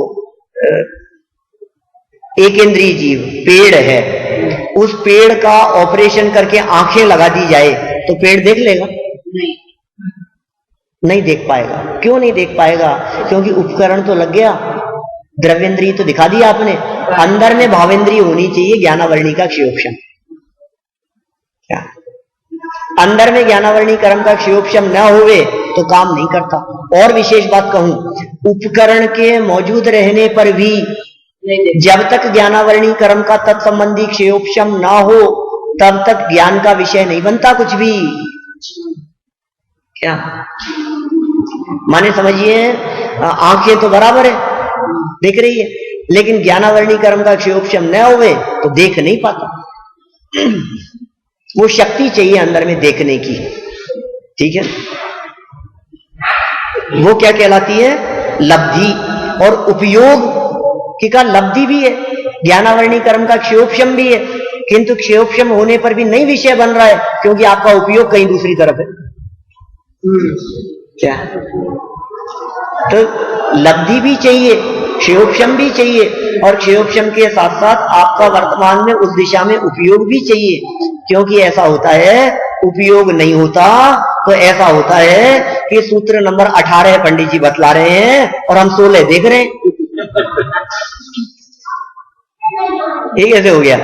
A: एक इंद्रिय जीव, पेड़ है, उस पेड़ का ऑपरेशन करके आंखें लगा दी जाए तो पेड़ देख लेगा? नहीं देख पाएगा। क्यों नहीं देख पाएगा? क्योंकि उपकरण तो लग गया, द्रव्येंद्रिय तो दिखा दिया आपने, अंदर में भावेंद्रिय होनी चाहिए, ज्ञानावरणी का क्षयोपशम। क्या अंदर में ज्ञानावरणी कर्म का क्षयोपशम न होवे तो काम नहीं करता। और विशेष बात कहूं, उपकरण के मौजूद रहने पर भी जब तक ज्ञानावरणी कर्म का तत्संबंधी क्षयोपशम ना हो तब तक ज्ञान का विषय नहीं बनता कुछ भी। क्या माने समझिए, आंखें तो बराबर है, देख रही है, लेकिन ज्ञानावरणी कर्म का क्षयोपशम न होवे तो देख नहीं पाता। वो शक्ति चाहिए अंदर में देखने की, ठीक है। वो क्या कहलाती है? लब्धि। और उपयोग की का लब्धि भी है, ज्ञानावरणी कर्म का क्षयोपशम भी है, किंतु क्षयोपशम होने पर भी नहीं विषय बन रहा है क्योंकि आपका उपयोग कहीं दूसरी तरफ है। क्या? तो लब्धि भी चाहिए, क्षयोपशम भी चाहिए, और क्षयोपशम के साथ साथ आपका वर्तमान में उस दिशा में उपयोग भी चाहिए। क्योंकि ऐसा होता है, उपयोग नहीं होता तो ऐसा होता है कि सूत्र नंबर 18 पंडित जी बतला रहे हैं और हम 16 देख रहे हैं। ये कैसे हो गया?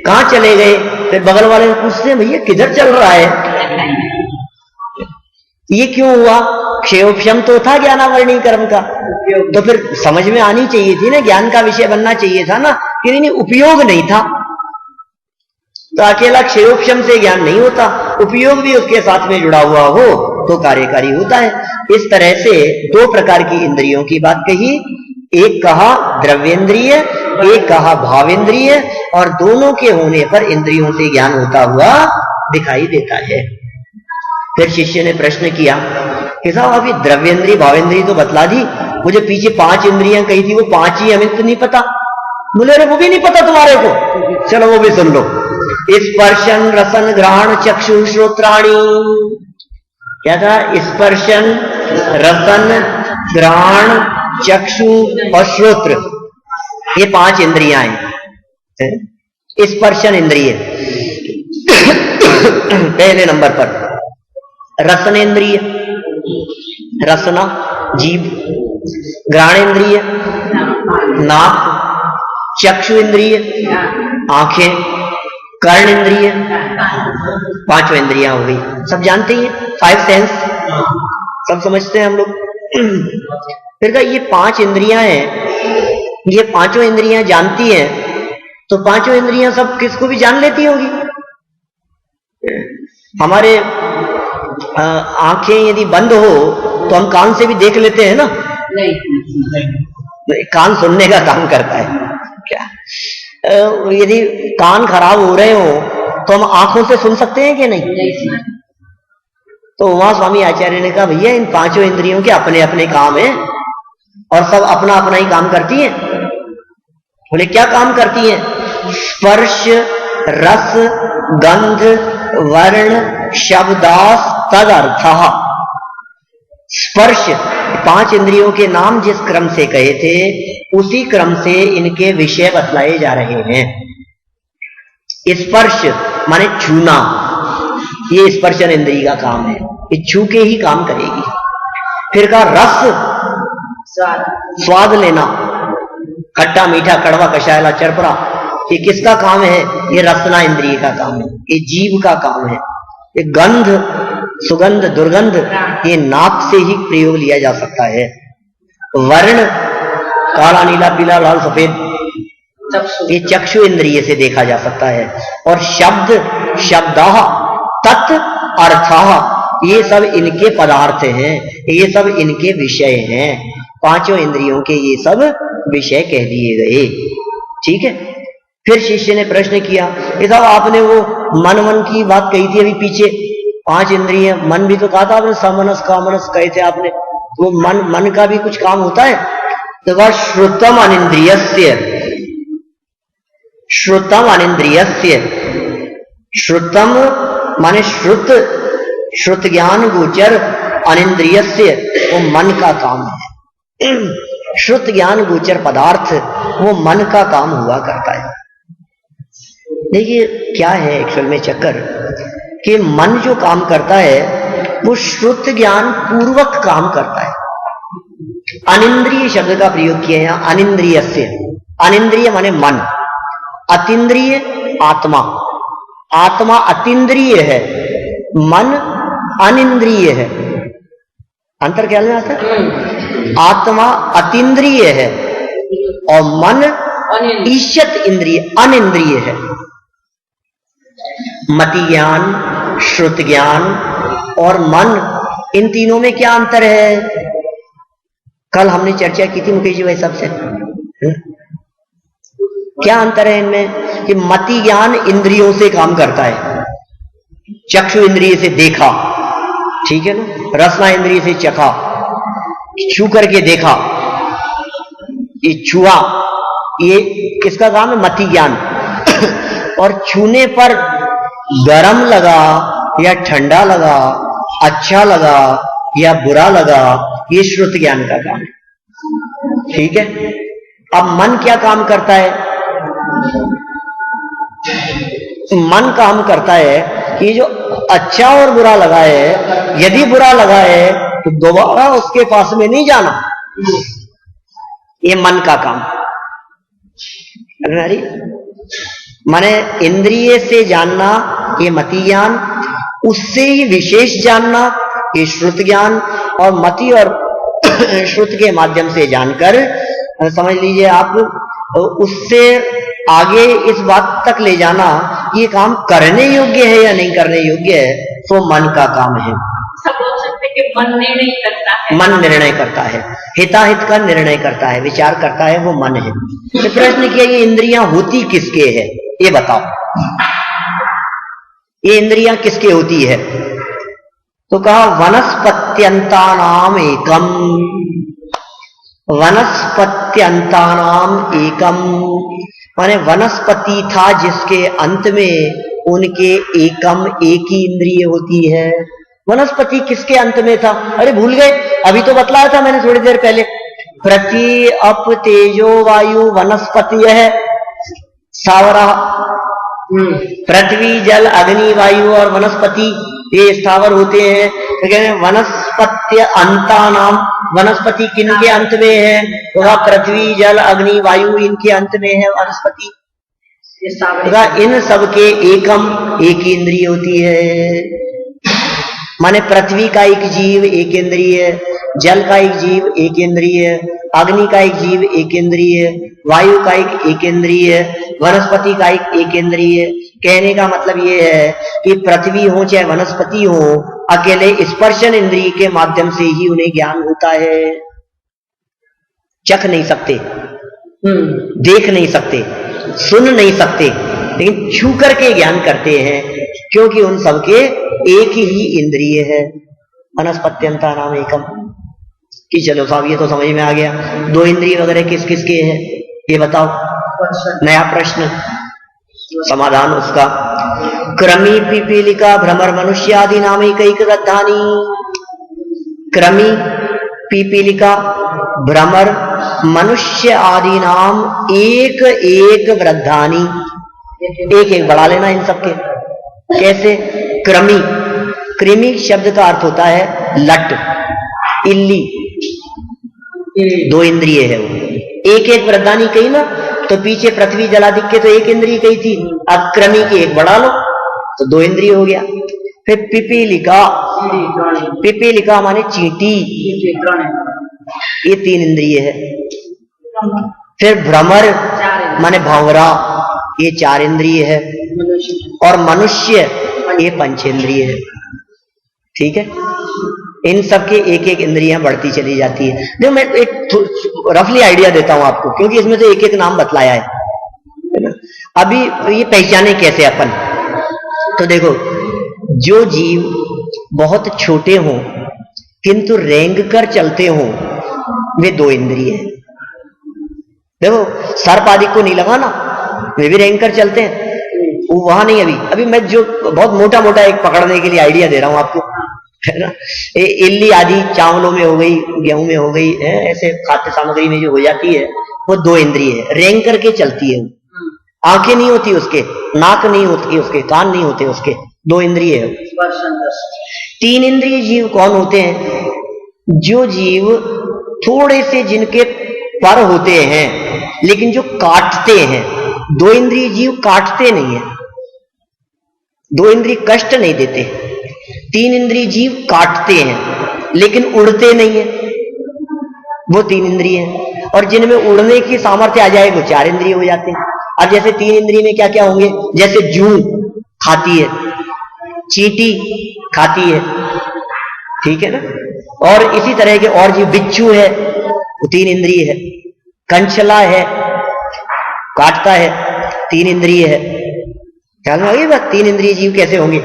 A: कहां चले गए? फिर बगल वाले से पूछते हैं भैया किधर चल रहा है, ये क्यों हुआ? क्षेयोपशम तो था ज्ञानावरणी कर्म का, तो फिर समझ में आनी चाहिए थी ना, ज्ञान का विषय बनना चाहिए था ना, कि नहीं उपयोग नहीं था। तो अकेला क्षेयोपशम से ज्ञान नहीं होता, उपयोग भी उसके साथ में जुड़ा हुआ हो तो कार्यकारी होता है। इस तरह से दो प्रकार की इंद्रियों की बात कही, एक कहा द्रव्येंद्रिय, एक कहा भावेंद्रिय, और दोनों के होने पर इंद्रियों से ज्ञान होता हुआ दिखाई देता है। फिर शिष्य ने प्रश्न किया कि साहब अभी द्रव्येंद्रिय भावेंद्रिय तो बतला दी, मुझे पीछे 5 इंद्रियां कही थी, वो 5 ही हमें तो नहीं पता। बोले अरे वो भी नहीं पता तुम्हारे को, चलो वो भी सुन लो। स्पर्शन रसन घ्राण चक्षु श्रोत्राणि, क्या था? स्पर्शन रसन घ्राण चक्षु और श्रोत्र, ये 5 इंद्रियां हैं। स्पर्शन इंद्रिय पहले नंबर पर, रसनेन्द्रिय रसना जीभ, घ्राणेन्द्रिय नाक, चक्षु इंद्रिय आंखें, कर्ण इंद्रिय, 5 इंद्रियां हो गई। सब जानते ही 5 सेंस, सब समझते हैं हम लोग। फिर ये 5 इंद्रियां हैं, ये 5 इंद्रियां जानती हैं, तो 5 इंद्रियां सब किसको भी जान लेती होगी। हमारे आंखें यदि बंद हो तो हम कान से भी देख लेते हैं ना? नहीं, कान सुनने का काम करता है क्या? यदि कान खराब हो रहे हो तो हम आंखों से सुन सकते हैं कि नहीं? तो वहां स्वामी आचार्य ने कहा भैया इन 5 इंद्रियों के अपने अपने काम हैं और सब अपना अपना ही काम करती हैं। बोले क्या काम करती हैं? स्पर्श रस गंध वर्ण शब्दास तदर्थ। स्पर्श 5 इंद्रियों के नाम जिस क्रम से कहे थे उसी क्रम से इनके विषय बतलाए जा रहे हैं। स्पर्श माने छूना, ये स्पर्शन इंद्रिय का काम है, ये छू के ही काम करेगी। फिर का रस स्वाद लेना, खट्टा मीठा कड़वा कषायला चरपरा, ये किसका काम है? ये रसना इंद्रिय का काम है, ये जीव का काम है। ये गंध सुगंध दुर्गंध ये नाक से ही प्रयोग लिया जा सकता है। वर्ण काला नीला पीला लाल सफेद ये चक्षु इंद्रिय से देखा जा सकता है। और शब्द शब्दाह तत् अर्थाह ये सब इनके पदार्थ हैं, ये सब इनके विषय हैं। 5 इंद्रियों के ये सब विषय कह दिए गए। ठीक है। फिर शिष्य ने प्रश्न किया कि साहब आपने वो मन की बात कही थी अभी पीछे, 5 इंद्रिय, मन भी तो कहा था आपने, समनस कामनस कहे थे आपने, वो मन का भी कुछ काम होता है। तो वह श्रुतम अनिंद्रियस्य, श्रुतम अनिंद्रियस्य, श्रुतम माने श्रुत, श्रुत ज्ञान गोचर, अनिंद्रियस्य वो मन का काम है। श्रुत ज्ञान गोचर पदार्थ वो मन का काम हुआ करता है। देखिए क्या है एक्चुअल में चक्कर कि मन जो काम करता है वो श्रुत ज्ञान पूर्वक काम करता है। अनिंद्रिय शब्द का प्रयोग किया है अनिंद्रिय से, अनिंद्रिय माने मन, अतीन्द्रिय आत्मा, आत्मा अतीन्द्रिय है, मन अनिंद्रिय है। अंतर क्या में आता है? आत्मा अतीन्द्रिय है और मन ईशत इंद्रिय अनिंद्रिय है। मति ज्ञान, श्रुत ज्ञान और मन, इन तीनों में क्या अंतर है? कल हमने चर्चा की थी मुकेश जी भाई सबसे। क्या अंतर है इनमें? कि मति ज्ञान इंद्रियों से काम करता है, चक्षु इंद्रिय से देखा, ठीक है ना, रसना इंद्रिय से चखा, छू करके देखा, ये छुआ, ये किसका काम है? मति ज्ञान। और छूने पर गरम लगा या ठंडा लगा, अच्छा लगा या बुरा लगा, ये श्रुत ज्ञान का काम है। ठीक है। अब मन क्या काम करता है? मन काम करता है कि जो अच्छा और बुरा लगा है, यदि बुरा लगा है तो दोबारा उसके पास में नहीं जाना। ये मन का काम। माने इंद्रिय से जानना ये मति ज्ञान, उससे ही विशेष जानना ये श्रुत ज्ञान, और मति और श्रुत के माध्यम से जानकर समझ लीजिए आप, उससे आगे इस बात तक ले जाना ये काम करने योग्य है या नहीं करने योग्य है, तो मन का काम है।
B: सब बोल सकते कि मन निर्णय करता है। मन
A: निर्णय करता है, हिताहित का निर्णय करता है, विचार करता है, वो मन है। तो प्रश्न किया ये इंद्रियां होती किसके है, ये बताओ, ये इंद्रियां किसके होती है? तो कहा वनस्पत्यंतानाम एकम, वनस्पत्यंतानाम एकम, माने वनस्पति था जिसके अंत में उनके एकम एक ही इंद्रिय होती है। वनस्पति किसके अंत में था? अरे भूल गए, अभी तो बतलाया था मैंने थोड़ी देर पहले। प्रति अप तेजो वायु वनस्पति है सावरा, पृथ्वी जल अग्नि वायु और वनस्पति ये स्थावर होते हैं। तो कहते हैं वनस्पत्य अंता नाम, वनस्पति किनके अंत में है? तो पृथ्वी जल अग्नि वायु इनके अंत में है वनस्पति। इन सबके एकम एक ही इंद्रिय होती है। माने पृथ्वी का एक जीव एक इंद्रिय, जल का एक जीव एक इंद्रिय, अग्नि का एक जीव एक इंद्रिय, वायु का एक इंद्रिय, वनस्पति का एक इंद्रिय। कहने का मतलब ये है कि पृथ्वी हो चाहे वनस्पति हो, अकेले स्पर्शन इंद्रिय के माध्यम से ही उन्हें ज्ञान होता है। चख नहीं सकते, देख नहीं सकते, सुन नहीं सकते, लेकिन छू करके ज्ञान करते हैं, क्योंकि उन सबके एक ही इंद्रिय है। वनस्पत्यंता नाम एकम। कि चलो साहब ये तो समझ में आ गया, दो इंद्रिय वगैरह किस किस के हैं ये बताओ। नया प्रश्न, समाधान उसका। क्रमी पिपीलिका भ्रमर मनुष्य आदि नाम एक रद्धानी। क्रमी पीपीलिका भ्रमर मनुष्य आदि नाम एक एक वृद्धानी, एक एक बढ़ा लेना इन सबके। कैसे? क्रमी, कृमि शब्द का अर्थ होता है लट, इल्ली, दो इंद्रिय है वो। एक एक वृद्धानी कही ना, तो पीछे पृथ्वी जलादिक के तो एक इंद्रिय कही थी, अब क्रमी की एक बढ़ा लो तो दो इंद्रिय हो गया। फिर पिपीलिका, पिपीलिका माने चींटी, ये तीन इंद्रिय है। फिर भ्रमर माने भंवरा, ये चार इंद्रिय है। और मनुष्य ये पंचेंद्रिय है। ठीक है, इन सबके एक एक इंद्रियां बढ़ती चली जाती है। देखो मैं एक रफली आइडिया देता हूं आपको, क्योंकि इसमें तो एक एक नाम बतलाया है ना। अभी ये पहचाने कैसे अपन? तो देखो, जो जीव बहुत छोटे हों किंतु रेंग कर चलते हों, वे दो इंद्रिय है। देखो सर्प आदि को नहीं लगाना, वे भी रेंग कर चलते हैं, वो वहां नहीं। अभी मैं जो बहुत मोटा मोटा एक पकड़ने के लिए आइडिया दे रहा हूं आपको, है ना। इल्ली आदि चावलों में हो गई, गेहूं में हो गई, ऐसे खाद्य सामग्री में जो हो जाती है, वो दो इंद्रिय है, रेंग करके चलती है। आंखें नहीं होती उसके, नाक नहीं होती उसके, कान नहीं होते उसके, दो इंद्रिय है। तीन इंद्रिय जीव कौन होते हैं? जो जीव थोड़े से जिनके पर होते हैं लेकिन जो काटते हैं। दो इंद्रिय जीव काटते नहीं है, दो इंद्रिय कष्ट नहीं देते। तीन इंद्रिय जीव काटते हैं लेकिन उड़ते नहीं है, वो तीन इंद्रिय हैं। और जिनमें उड़ने की सामर्थ्य आ जाए वो चार इंद्रिय हो जाते हैं। अब जैसे तीन इंद्रिय में क्या क्या होंगे? जैसे जूं खाती है, चींटी खाती है, ठीक है ना। और इसी तरह के और जीव, बिच्छू है वो तीन इंद्रिय है, कंचला है काटता है, तीन इंद्रिय है। ख्याल में आ गई बात? तीन इंद्रिय जीव कैसे होंगे?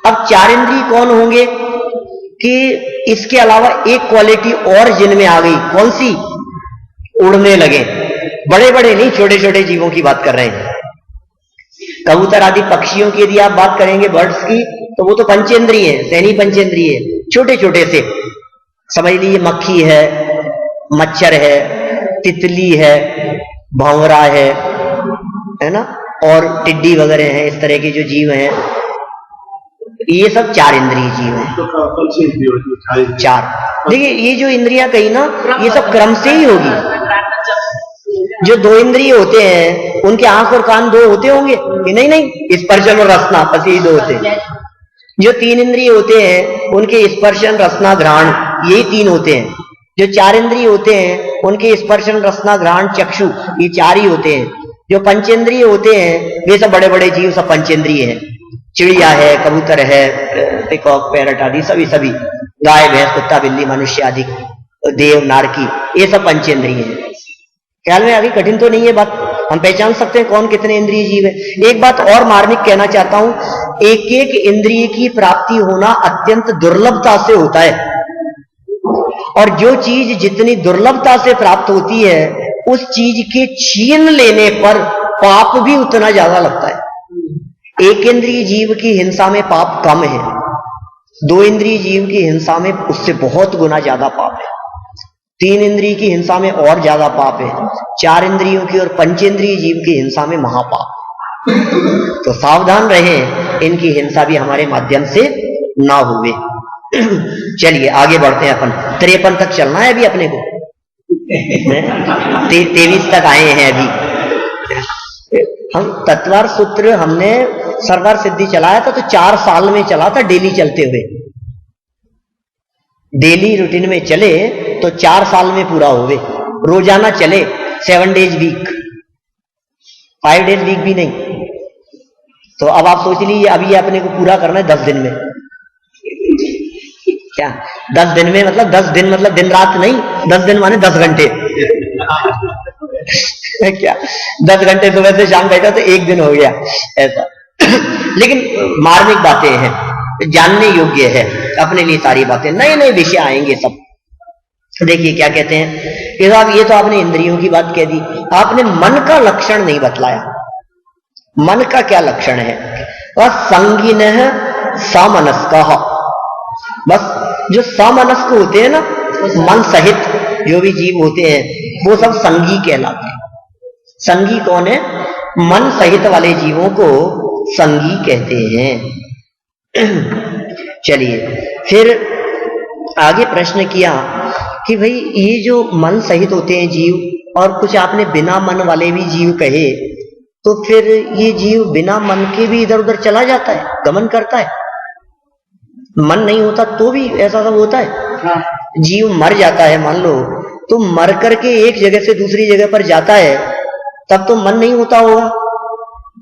A: अब चार इंद्रिय कौन होंगे कि इसके अलावा एक क्वालिटी और जिनमें आ गई, कौन सी? उड़ने लगे। बड़े बड़े नहीं, छोटे छोटे जीवों की बात कर रहे हैं। कबूतर आदि पक्षियों की यदि आप बात करेंगे, बर्ड्स की, तो वो तो पंचेंद्रिय है, सैनी पंचेंद्रिय है। छोटे छोटे से समझ लीजिए, मक्खी है, मच्छर है, तितली है, भंवरा है ना, और टिड्डी वगैरह हैं। इस तरह के जो जीव हैं ये सब चार इंद्रिय जीव हैं। चार। देखिए ये जो इंद्रियां कही ना, ये सब क्रम से ही होगी। जो दो इंद्रिय होते हैं उनके आंख और कान दो होते होंगे कि नहीं? नहीं, स्पर्शन और रसना बस यही दो होते हैं। जो तीन इंद्रिय होते हैं उनके स्पर्शन रसना घ्राण यही तीन होते हैं। जो चार इंद्रिय होते हैं उनके स्पर्शन रसना घ्राण चक्षु ये चार ही होते हैं। जो पंचेंद्रिय होते हैं वे सब बड़े बड़े जीव सब पंचेंद्रिय हैं। चिड़िया है, कबूतर है, पिकॉक, पैरट आदि सभी सभी, गाय भैंस कुत्ता बिल्ली मनुष्य आदि, देव नारकी, ये सब पंचेंद्रिय हैं। ख्याल में आगे कठिन तो नहीं है बात, हम पहचान सकते हैं कौन कितने इंद्रिय जीव है। एक बात और मार्मिक कहना चाहता हूं, एक एक इंद्रिय की प्राप्ति होना अत्यंत दुर्लभता से होता है, और जो चीज जितनी दुर्लभता से प्राप्त होती है उस चीज के छीन लेने पर पाप भी उतना ज्यादा लगता है। एक इंद्रिय जीव की हिंसा में पाप कम है, दो इंद्रिय जीव की हिंसा में उससे बहुत गुना ज्यादा पाप है, तीन इंद्रिय की हिंसा में और ज्यादा पाप है, चार इंद्रियों की और पंचेंद्रिय जीव की हिंसा में महापाप। तो सावधान रहें, इनकी हिंसा भी हमारे माध्यम से ना हुए। चलिए आगे बढ़ते हैं, अपन 53 तक चलना है अभी अपने को, 23 तक आए हैं अभी। हम तत्वार सूत्र हमने सरदार सिद्धि चलाया था तो 4 साल में चला था, डेली चलते हुए, डेली रूटीन में चले तो 4 साल में पूरा होवे। रोजाना चले 7 डेज वीक, 5 डेज वीक भी नहीं। तो अब आप सोच लीजिए अभी अपने को पूरा करना है 10 दिन में। क्या 10 दिन में मतलब 10 दिन मतलब दिन रात नहीं, 10 दिन माने 10 घंटे। क्या 10 घंटे सुबह से शाम बैठा तो 1 दिन हो गया ऐसा। लेकिन मार्मिक बातें हैं, जानने योग्य है अपने लिए सारी बातें, नए नए विषय आएंगे सब। देखिए क्या कहते हैं कि साहब, ये तो आपने इंद्रियों की बात कह दी, आपने मन का लक्षण नहीं बतलाया। मन का क्या लक्षण है? वह संगीन है समनस्क। बस जो समनस्क होते हैं ना, मन सहित जो भी जीव होते हैं वो सब संगी कहलाते हैं। संगी कौन है? मन सहित वाले जीवों को संगी कहते हैं। चलिए फिर आगे प्रश्न किया कि भाई ये जो मन सहित होते हैं जीव, और कुछ आपने बिना मन वाले भी जीव कहे, तो फिर ये जीव बिना मन के भी इधर उधर चला जाता है, गमन करता है। मन नहीं होता तो भी ऐसा सब होता है। जीव मर जाता है मान लो, तो मर करके एक जगह से दूसरी जगह पर जाता है, तब तो मन नहीं होता होगा,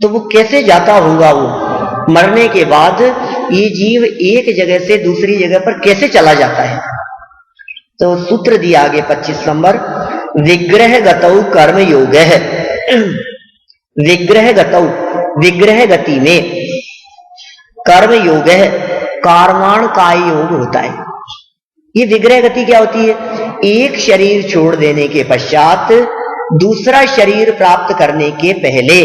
A: तो वो कैसे जाता होगा? वो मरने के बाद ये जीव एक जगह से दूसरी जगह पर कैसे चला जाता है? तो सूत्र दिया आगे 25 नंबर, विग्रह गतौ कर्म योग है। विग्रह गतौ, विग्रह गति में कर्म योग है, कर्माण काय योग होता है। ये विग्रह गति क्या होती है? एक शरीर छोड़ देने के पश्चात दूसरा शरीर प्राप्त करने के पहले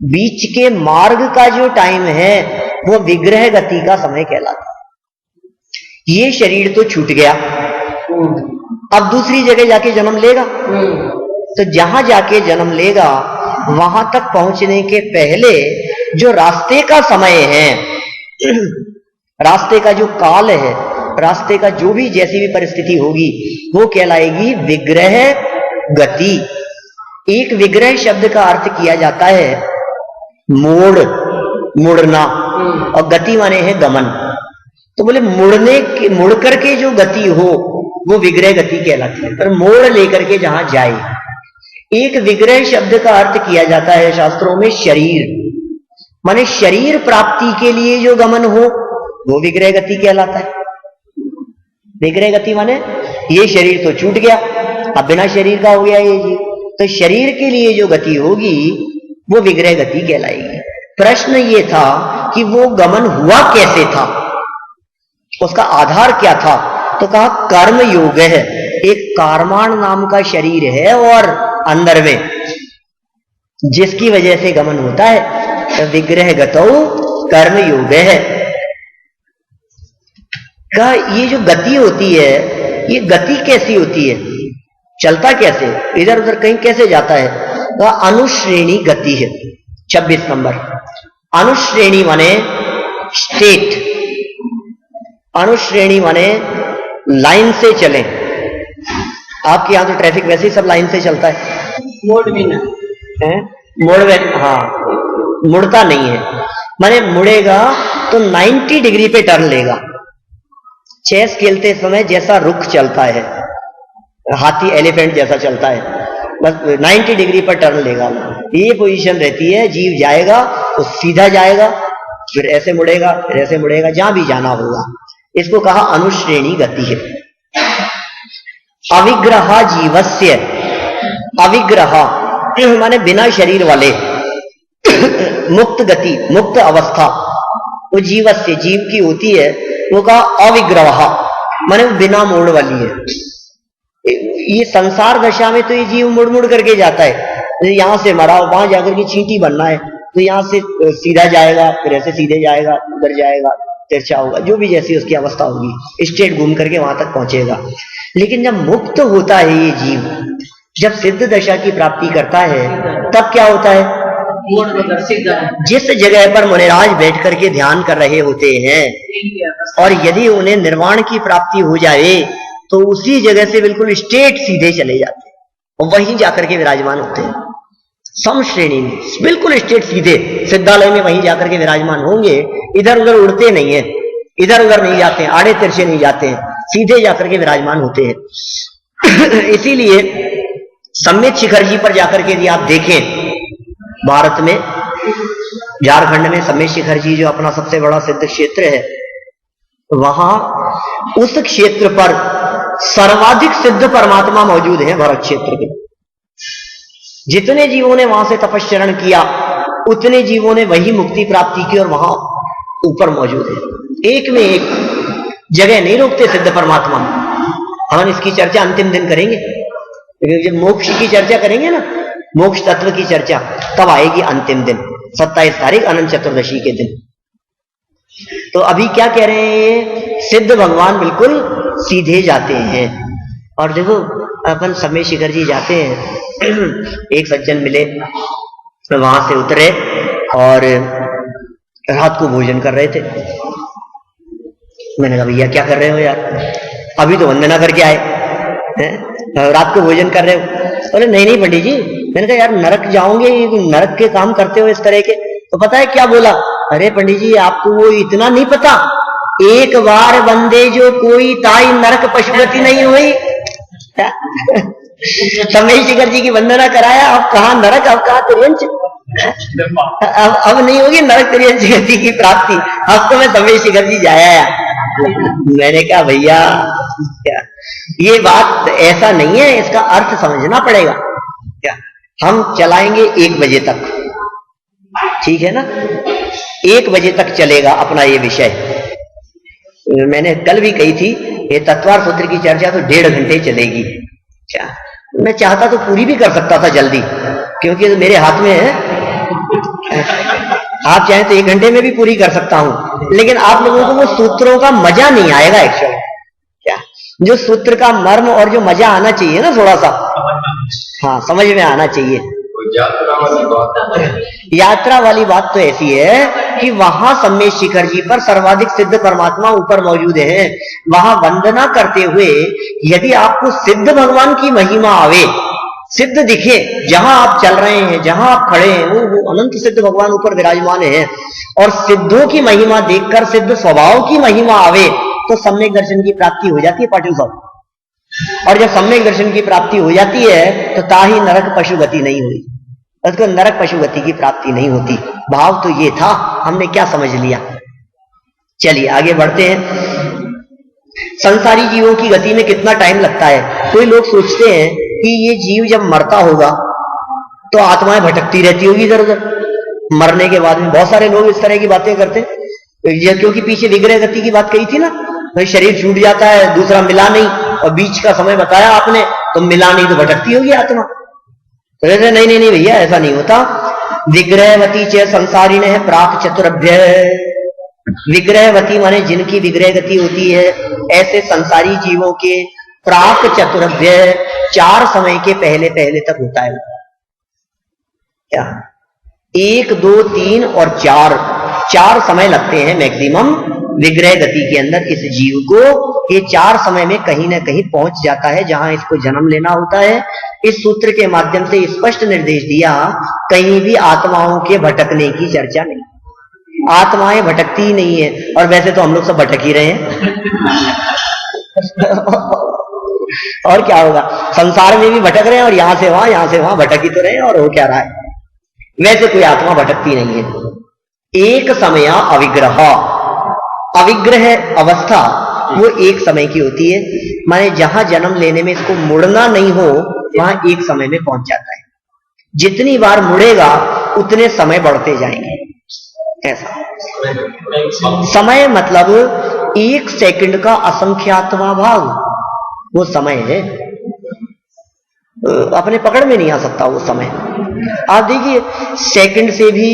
A: बीच के मार्ग का जो टाइम है वो विग्रह गति का समय कहलाता है। ये शरीर तो छूट गया, अब दूसरी जगह जाके जन्म लेगा, तो जहां जाके जन्म लेगा वहां तक पहुंचने के पहले जो रास्ते का समय है, रास्ते का जो काल है, रास्ते का जो भी जैसी भी परिस्थिति होगी वो कहलाएगी विग्रह गति। एक विग्रह शब्द का अर्थ किया जाता है मोड़, मुड़ना, और गति माने है गमन। तो बोले मुड़ करके जो गति हो वो विग्रह गति कहलाती है, पर मोड़ लेकर के जहां जाए। एक विग्रह शब्द का अर्थ किया जाता है शास्त्रों में शरीर, माने शरीर प्राप्ति के लिए जो गमन हो वो विग्रह गति कहलाता है। विग्रह गति माने ये शरीर तो छूट गया, अब बिना शरीर का हो गया ये जीव, तो शरीर के लिए जो गति होगी वो विग्रह गति कहलाएगी। प्रश्न ये था कि वो गमन हुआ कैसे था, उसका आधार क्या था? तो कहा कर्म योग है। एक कर्माण नाम का शरीर है और अंदर में जिसकी वजह से गमन होता है, तो विग्रह गतौ कर्म योग है। कहा ये जो गति होती है, ये गति कैसी होती है, चलता कैसे, इधर उधर कहीं कैसे जाता है? कहा अनुश्रेणी गति है। 26 नंबर, अनुश्रेणी माने स्टेट। अनुश्रेणी माने लाइन से चले। आपके यहां तो ट्रैफिक वैसे ही सब लाइन से चलता है,
C: मोड़ भी ना
A: है? मोड़ में हाँ मुड़ता नहीं है, माने मुड़ेगा तो 90 डिग्री पे टर्न लेगा। चेस खेलते समय जैसा रुख चलता है, हाथी एलिफेंट जैसा चलता है, बस 90 डिग्री पर टर्न लेगा। ये पोजीशन रहती है। जीव जाएगा तो सीधा जाएगा, फिर ऐसे मुड़ेगा, फिर ऐसे मुड़ेगा, जहां भी जाना होगा। इसको कहा अनुश्रेणी गति है। अविग्रह जीवस्य, अविग्रह माने बिना शरीर वाले, मुक्त गति, मुक्त अवस्था वो जीवस्य, जीव की होती है। वो कहा अविग्रह माने वो बिना मोड़ वाली है। ये संसार दशा में तो ये जीव मुड़ मुड़ करके जाता है। यहां से मरा, वहां जाकर के चींटी बनना है तो यहां से सीधा जाएगा, फिर ऐसे सीधे जाएगा, उधर जाएगा, तिरछा होगा, जो भी जैसी उसकी अवस्था होगी, स्टेट घूम करके वहां तक पहुंचेगा। लेकिन जब मुक्त होता है ये जीव, जब सिद्ध दशा की प्राप्ति करता है, तब क्या होता है? जिस जगह पर मुनिराज बैठ करके ध्यान कर रहे होते हैं और यदि उन्हें निर्वाण की प्राप्ति हो जाए तो उसी जगह से बिल्कुल स्ट्रेट सीधे चले जाते हैं और वहीं जाकर के विराजमान होते हैं। सम श्रेणी में बिल्कुल स्ट्रेट सीधे सिद्धालय में वहीं जाकर के विराजमान होंगे। इधर उधर उड़ते नहीं है, इधर उधर नहीं जाते हैं, आड़े तिरछे नहीं जाते हैं, सीधे जाकर के विराजमान होते हैं। इसीलिए सम्यक शिखर जी पर जाकर के यदि आप देखें, भारत में झारखंड में सम्यक शिखर जी जो अपना सबसे बड़ा सिद्ध क्षेत्र है, वहां उस क्षेत्र पर सर्वाधिक सिद्ध परमात्मा मौजूद हैं। भरत क्षेत्र के जितने जीवों ने वहां से तपस्चरण किया, उतने जीवों ने वही मुक्ति प्राप्ति की और वहां ऊपर मौजूद है। एक में एक जगह नहीं रोकते सिद्ध परमात्मा। हम इसकी चर्चा अंतिम दिन करेंगे, लेकिन जब मोक्ष की चर्चा करेंगे ना, मोक्ष तत्व की चर्चा, तब आएगी अंतिम दिन, 27 तारीख अनंत चतुर्दशी के दिन। तो अभी क्या कह रहे हैं? ये सिद्ध भगवान बिल्कुल सीधे जाते हैं। और देखो अपन सम्यक शिखर जी जाते हैं, एक सज्जन मिले, वहां से उतरे और रात को भोजन कर रहे थे। मैंने कहा भैया क्या कर रहे हो यार, अभी तो वंदना करके आए हैं, रात को भोजन कर रहे हो? बोले नहीं नहीं पंडित जी। मैंने कहा यार नरक जाओगे, नरक के काम करते हो इस तरह के? तो पता है क्या बोला? अरे पंडित जी आपको वो इतना नहीं पता, एक बार वंदे जो कोई ताई नरक पशुपति नहीं हुई। सम्यक शिखर जी की वंदना कराया, अब कहा नरक, अब कहा तिर्यंच, अब नहीं होगी नरक तिर्यंच गति की प्राप्ति। अब तो मैं सम्यक शिखर जी जाया। मैंने कहा भैया ये बात ऐसा नहीं है, इसका अर्थ समझना पड़ेगा। क्या हम चलाएंगे 1 बजे तक, ठीक है ना? 1 बजे तक चलेगा अपना ये विषय। मैंने कल भी कही थी ये तत्वार सूत्र की चर्चा तो 1.5 घंटे चलेगी। क्या मैं चाहता तो पूरी भी कर सकता था जल्दी, क्योंकि तो मेरे हाथ में है। आप चाहें तो 1 घंटे में भी पूरी कर सकता हूं, लेकिन आप लोगों को वो सूत्रों का मजा नहीं आएगा। एक्चुअली क्या जो सूत्र का मर्म और जो मजा आना चाहिए ना, थोड़ा सा हाँ समझ में आना चाहिए। यात्रा वाली बात तो ऐसी है कि वहां सम्यक शिखर जी पर सर्वाधिक सिद्ध परमात्मा ऊपर मौजूद है। वहां वंदना करते हुए यदि आपको सिद्ध भगवान की महिमा आवे, सिद्ध दिखे, जहां आप चल रहे हैं, जहां आप खड़े हैं, वो अनंत सिद्ध भगवान ऊपर विराजमान है, और सिद्धों की महिमा देखकर सिद्ध स्वभाव की महिमा आवे, तो सम्यक दर्शन की प्राप्ति हो जाती है पाटिल साहब। और जब सम्यक दर्शन की प्राप्ति हो जाती है तो ताही नरक पशु गति नहीं हुई, उसको नरक पशु गति की प्राप्ति नहीं होती। भाव तो ये था, हमने क्या समझ लिया। चलिए आगे बढ़ते हैं। संसारी जीवों की गति में कितना टाइम लगता है? कोई लोग सोचते हैं कि ये जीव जब मरता होगा तो आत्माएं भटकती रहती होगी इधर उधर, मरने के बाद में। बहुत सारे लोग इस तरह की बातें करते हैं, क्योंकि पीछे विग्रह गति की बात कही थी ना, भाई शरीर छूट जाता है, दूसरा मिला नहीं, और बीच का समय बताया आपने, तो मिला नहीं तो भटकती होगी आत्मा। तो नहीं नहीं नहीं भैया ऐसा नहीं होता। विग्रहवती च संसारिण है प्राक चतुरभ्य। विग्रहवती माने जिनकी विग्रह गति होती है, ऐसे संसारी जीवों के प्राक चतुरभ्य 4 समय के पहले पहले तक होता है। क्या 1, 2, 3 और 4 4 समय लगते हैं मैक्सिमम विग्रह गति के अंदर इस जीव को। ये 4 समय में कहीं ना कहीं पहुंच जाता है जहां इसको जन्म लेना होता है। इस सूत्र के माध्यम से स्पष्ट निर्देश दिया, कहीं भी आत्माओं के भटकने की चर्चा नहीं, आत्माएं भटकती ही नहीं है। और वैसे तो हम लोग सब भटक ही रहे हैं और क्या होगा, संसार में भी भटक रहे हैं और यहां से वहां भटक ही तो रहे हैं, और हो क्या रहा है। वैसे कोई आत्मा भटकती नहीं है। एक समय अविग्रह, अविग्रह अवस्था वो एक समय की होती है, माने जहां जन्म लेने में इसको मुड़ना नहीं हो वहां एक समय में पहुंच जाता है। जितनी बार मुड़ेगा उतने समय बढ़ते जाएंगे। ऐसा समय मतलब 1 सेकंड का असंख्यातवां भाग, वो समय है, अपने पकड़ में नहीं आ सकता वो समय। आप देखिए सेकंड से भी,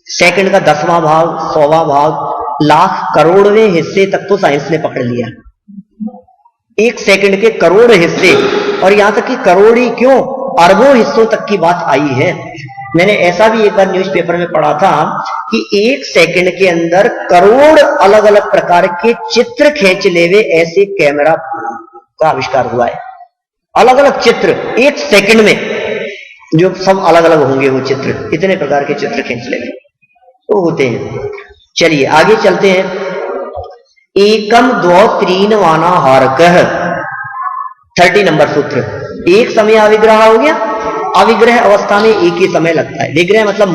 A: सेकंड का 10वां भाग, 100वां भाग, लाख करोड़वें हिस्से तक तो साइंस ने पकड़ लिया। 1 सेकंड के करोड़ हिस्से, और यहां तक कि करोड़ ही क्यों, अरबों हिस्सों तक की बात आई है। मैंने ऐसा भी एक बार न्यूज़पेपर में पढ़ा था कि 1 सेकंड के अंदर करोड़ अलग अलग प्रकार के चित्र खींच लेवे ऐसे कैमरा का आविष्कार हुआ है। अलग अलग चित्र 1 सेकंड में, जो सब अलग अलग होंगे वो चित्र, इतने प्रकार के चित्र खींच लेवे वो होते हैं। चलिए आगे चलते हैं। एकम 2 3 वाना हारकह, 30 नंबर सूत्र। एक समय अविग्रह हो गया, अविग्रह अवस्था में एक ही समय लगता है। विग्रह मतलब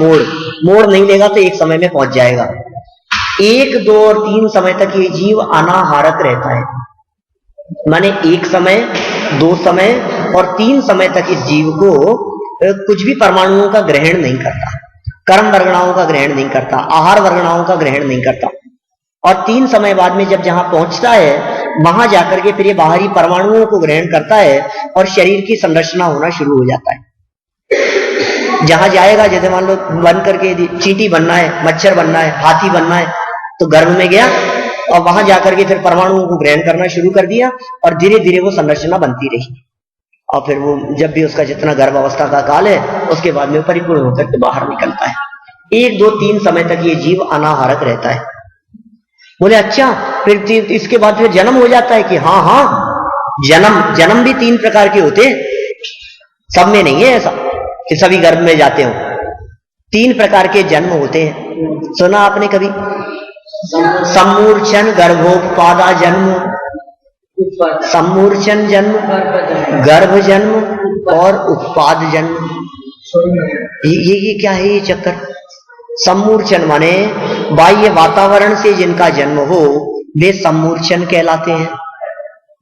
A: मोड़ नहीं लेगा तो एक समय में पहुंच जाएगा। 1 2 और 3 समय तक ये जीव अनाहारक रहता है, माने 1 समय 2 समय और 3 समय तक इस जीव को कुछ भी परमाणुओं का ग्रहण नहीं करता, कर्म वर्गणाओं का ग्रहण नहीं करता, आहार वर्गणाओं का ग्रहण नहीं करता। और 3 समय बाद में जब जहां पहुंचता है वहां जाकर के फिर ये बाहरी परमाणुओं को ग्रहण करता है और शरीर की संरचना होना शुरू हो जाता है। जहां जाएगा, जैसे मान लो बन करके चींटी बनना है, मच्छर बनना है, हाथी बनना है, तो गर्भ में गया और वहां जाकर के फिर परमाणुओं को ग्रहण करना शुरू कर दिया और धीरे धीरे वो संरचना बनती रही। और फिर वो जब भी उसका जितना गर्भावस्था का काल है उसके बाद में परिपूर्ण होकर के बाहर निकलता है। 1 2 3 समय तक ये जीव अनाहारक रहता है। बोले अच्छा, फिर इसके बाद फिर जन्म हो जाता है कि हाँ, जन्म भी 3 प्रकार के होते हैं, सब में नहीं है ऐसा कि सभी गर्भ में जाते हो। 3 प्रकार के जन्म होते हैं, सुना आपने कभी? सम्मूर्छन, गर्भोत्पादा जन्म, सम्मूर्छन जन्म, गर्भ जन्म और उत्पाद जन्म। ये क्या है ये चक्कर? सम्मूर्छन माने बाह्य वातावरण से जिनका जन्म हो वे सम्मूर्छन कहलाते हैं।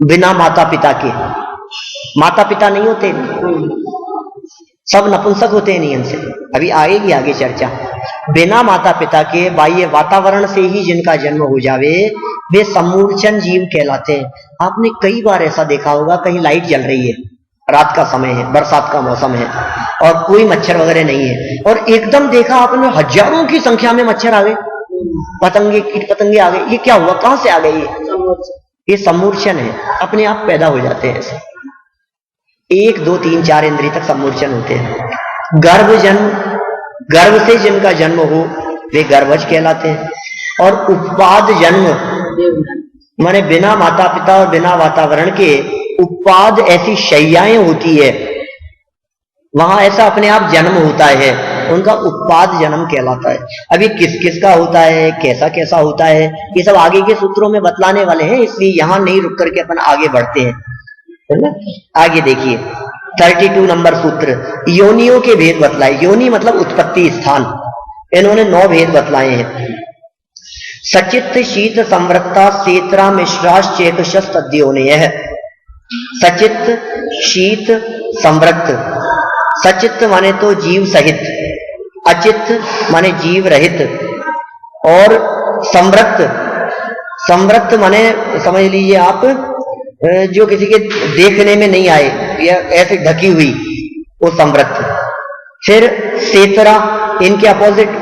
A: बिना माता पिता के, माता पिता नहीं होते, सब नपुंसक होते हैं नियम से, अभी आएगी आगे चर्चा। बिना माता पिता के बाह्य वातावरण से ही जिनका जन्म हो जावे वे सम्मूर्छन जीव कहलाते हैं। आपने कई बार ऐसा देखा होगा, कहीं लाइट जल रही है, रात का समय है, बरसात का मौसम है और कोई मच्छर वगैरह नहीं है, और एकदम देखा आपने हजारों की संख्या में मच्छर आ गए, पतंगे, कीट पतंगे आ गए। ये क्या हुआ, कहां से आ गए? ये सम्मूर्छन है, अपने आप पैदा हो जाते हैं ऐसे। 1 2 3 4 इंद्रिय तक सम्मूर्छन होते हैं। गर्भ जन्म, गर्भ से जिनका जन्म हो वे गर्भज कहलाते हैं। और उत्पाद जन्म माने बिना माता पिता और बिना वातावरण के उत्पाद ऐसी शैयाएं होती है, वहां ऐसा अपने आप जन्म होता है, उनका उत्पाद जन्म कहलाता है। अभी किस किस का होता है, कैसा कैसा होता है, ये सब आगे के सूत्रों में बतलाने वाले हैं, इसलिए यहां नहीं रुक करके अपन आगे बढ़ते हैं, है ना। आगे देखिए 32 नंबर सूत्र, योनियों के भेद बतलाए। योनि मतलब उत्पत्ति स्थान, इन्होंने 9 भेद बतलाए हैं। सचित शीत संवृत्ता सेत्रा मिश्राश्चेकशस तद्योनियः। सचित शीत संवृत्त, सचित माने तो जीव सहित, अचित माने जीव रहित, और संवृत्त, संवृत्त माने समझ लीजिए आप जो किसी के देखने में नहीं आए या ऐसे ढकी हुई, वो संवृत्त। फिर सेतरा, इनके अपोजिट,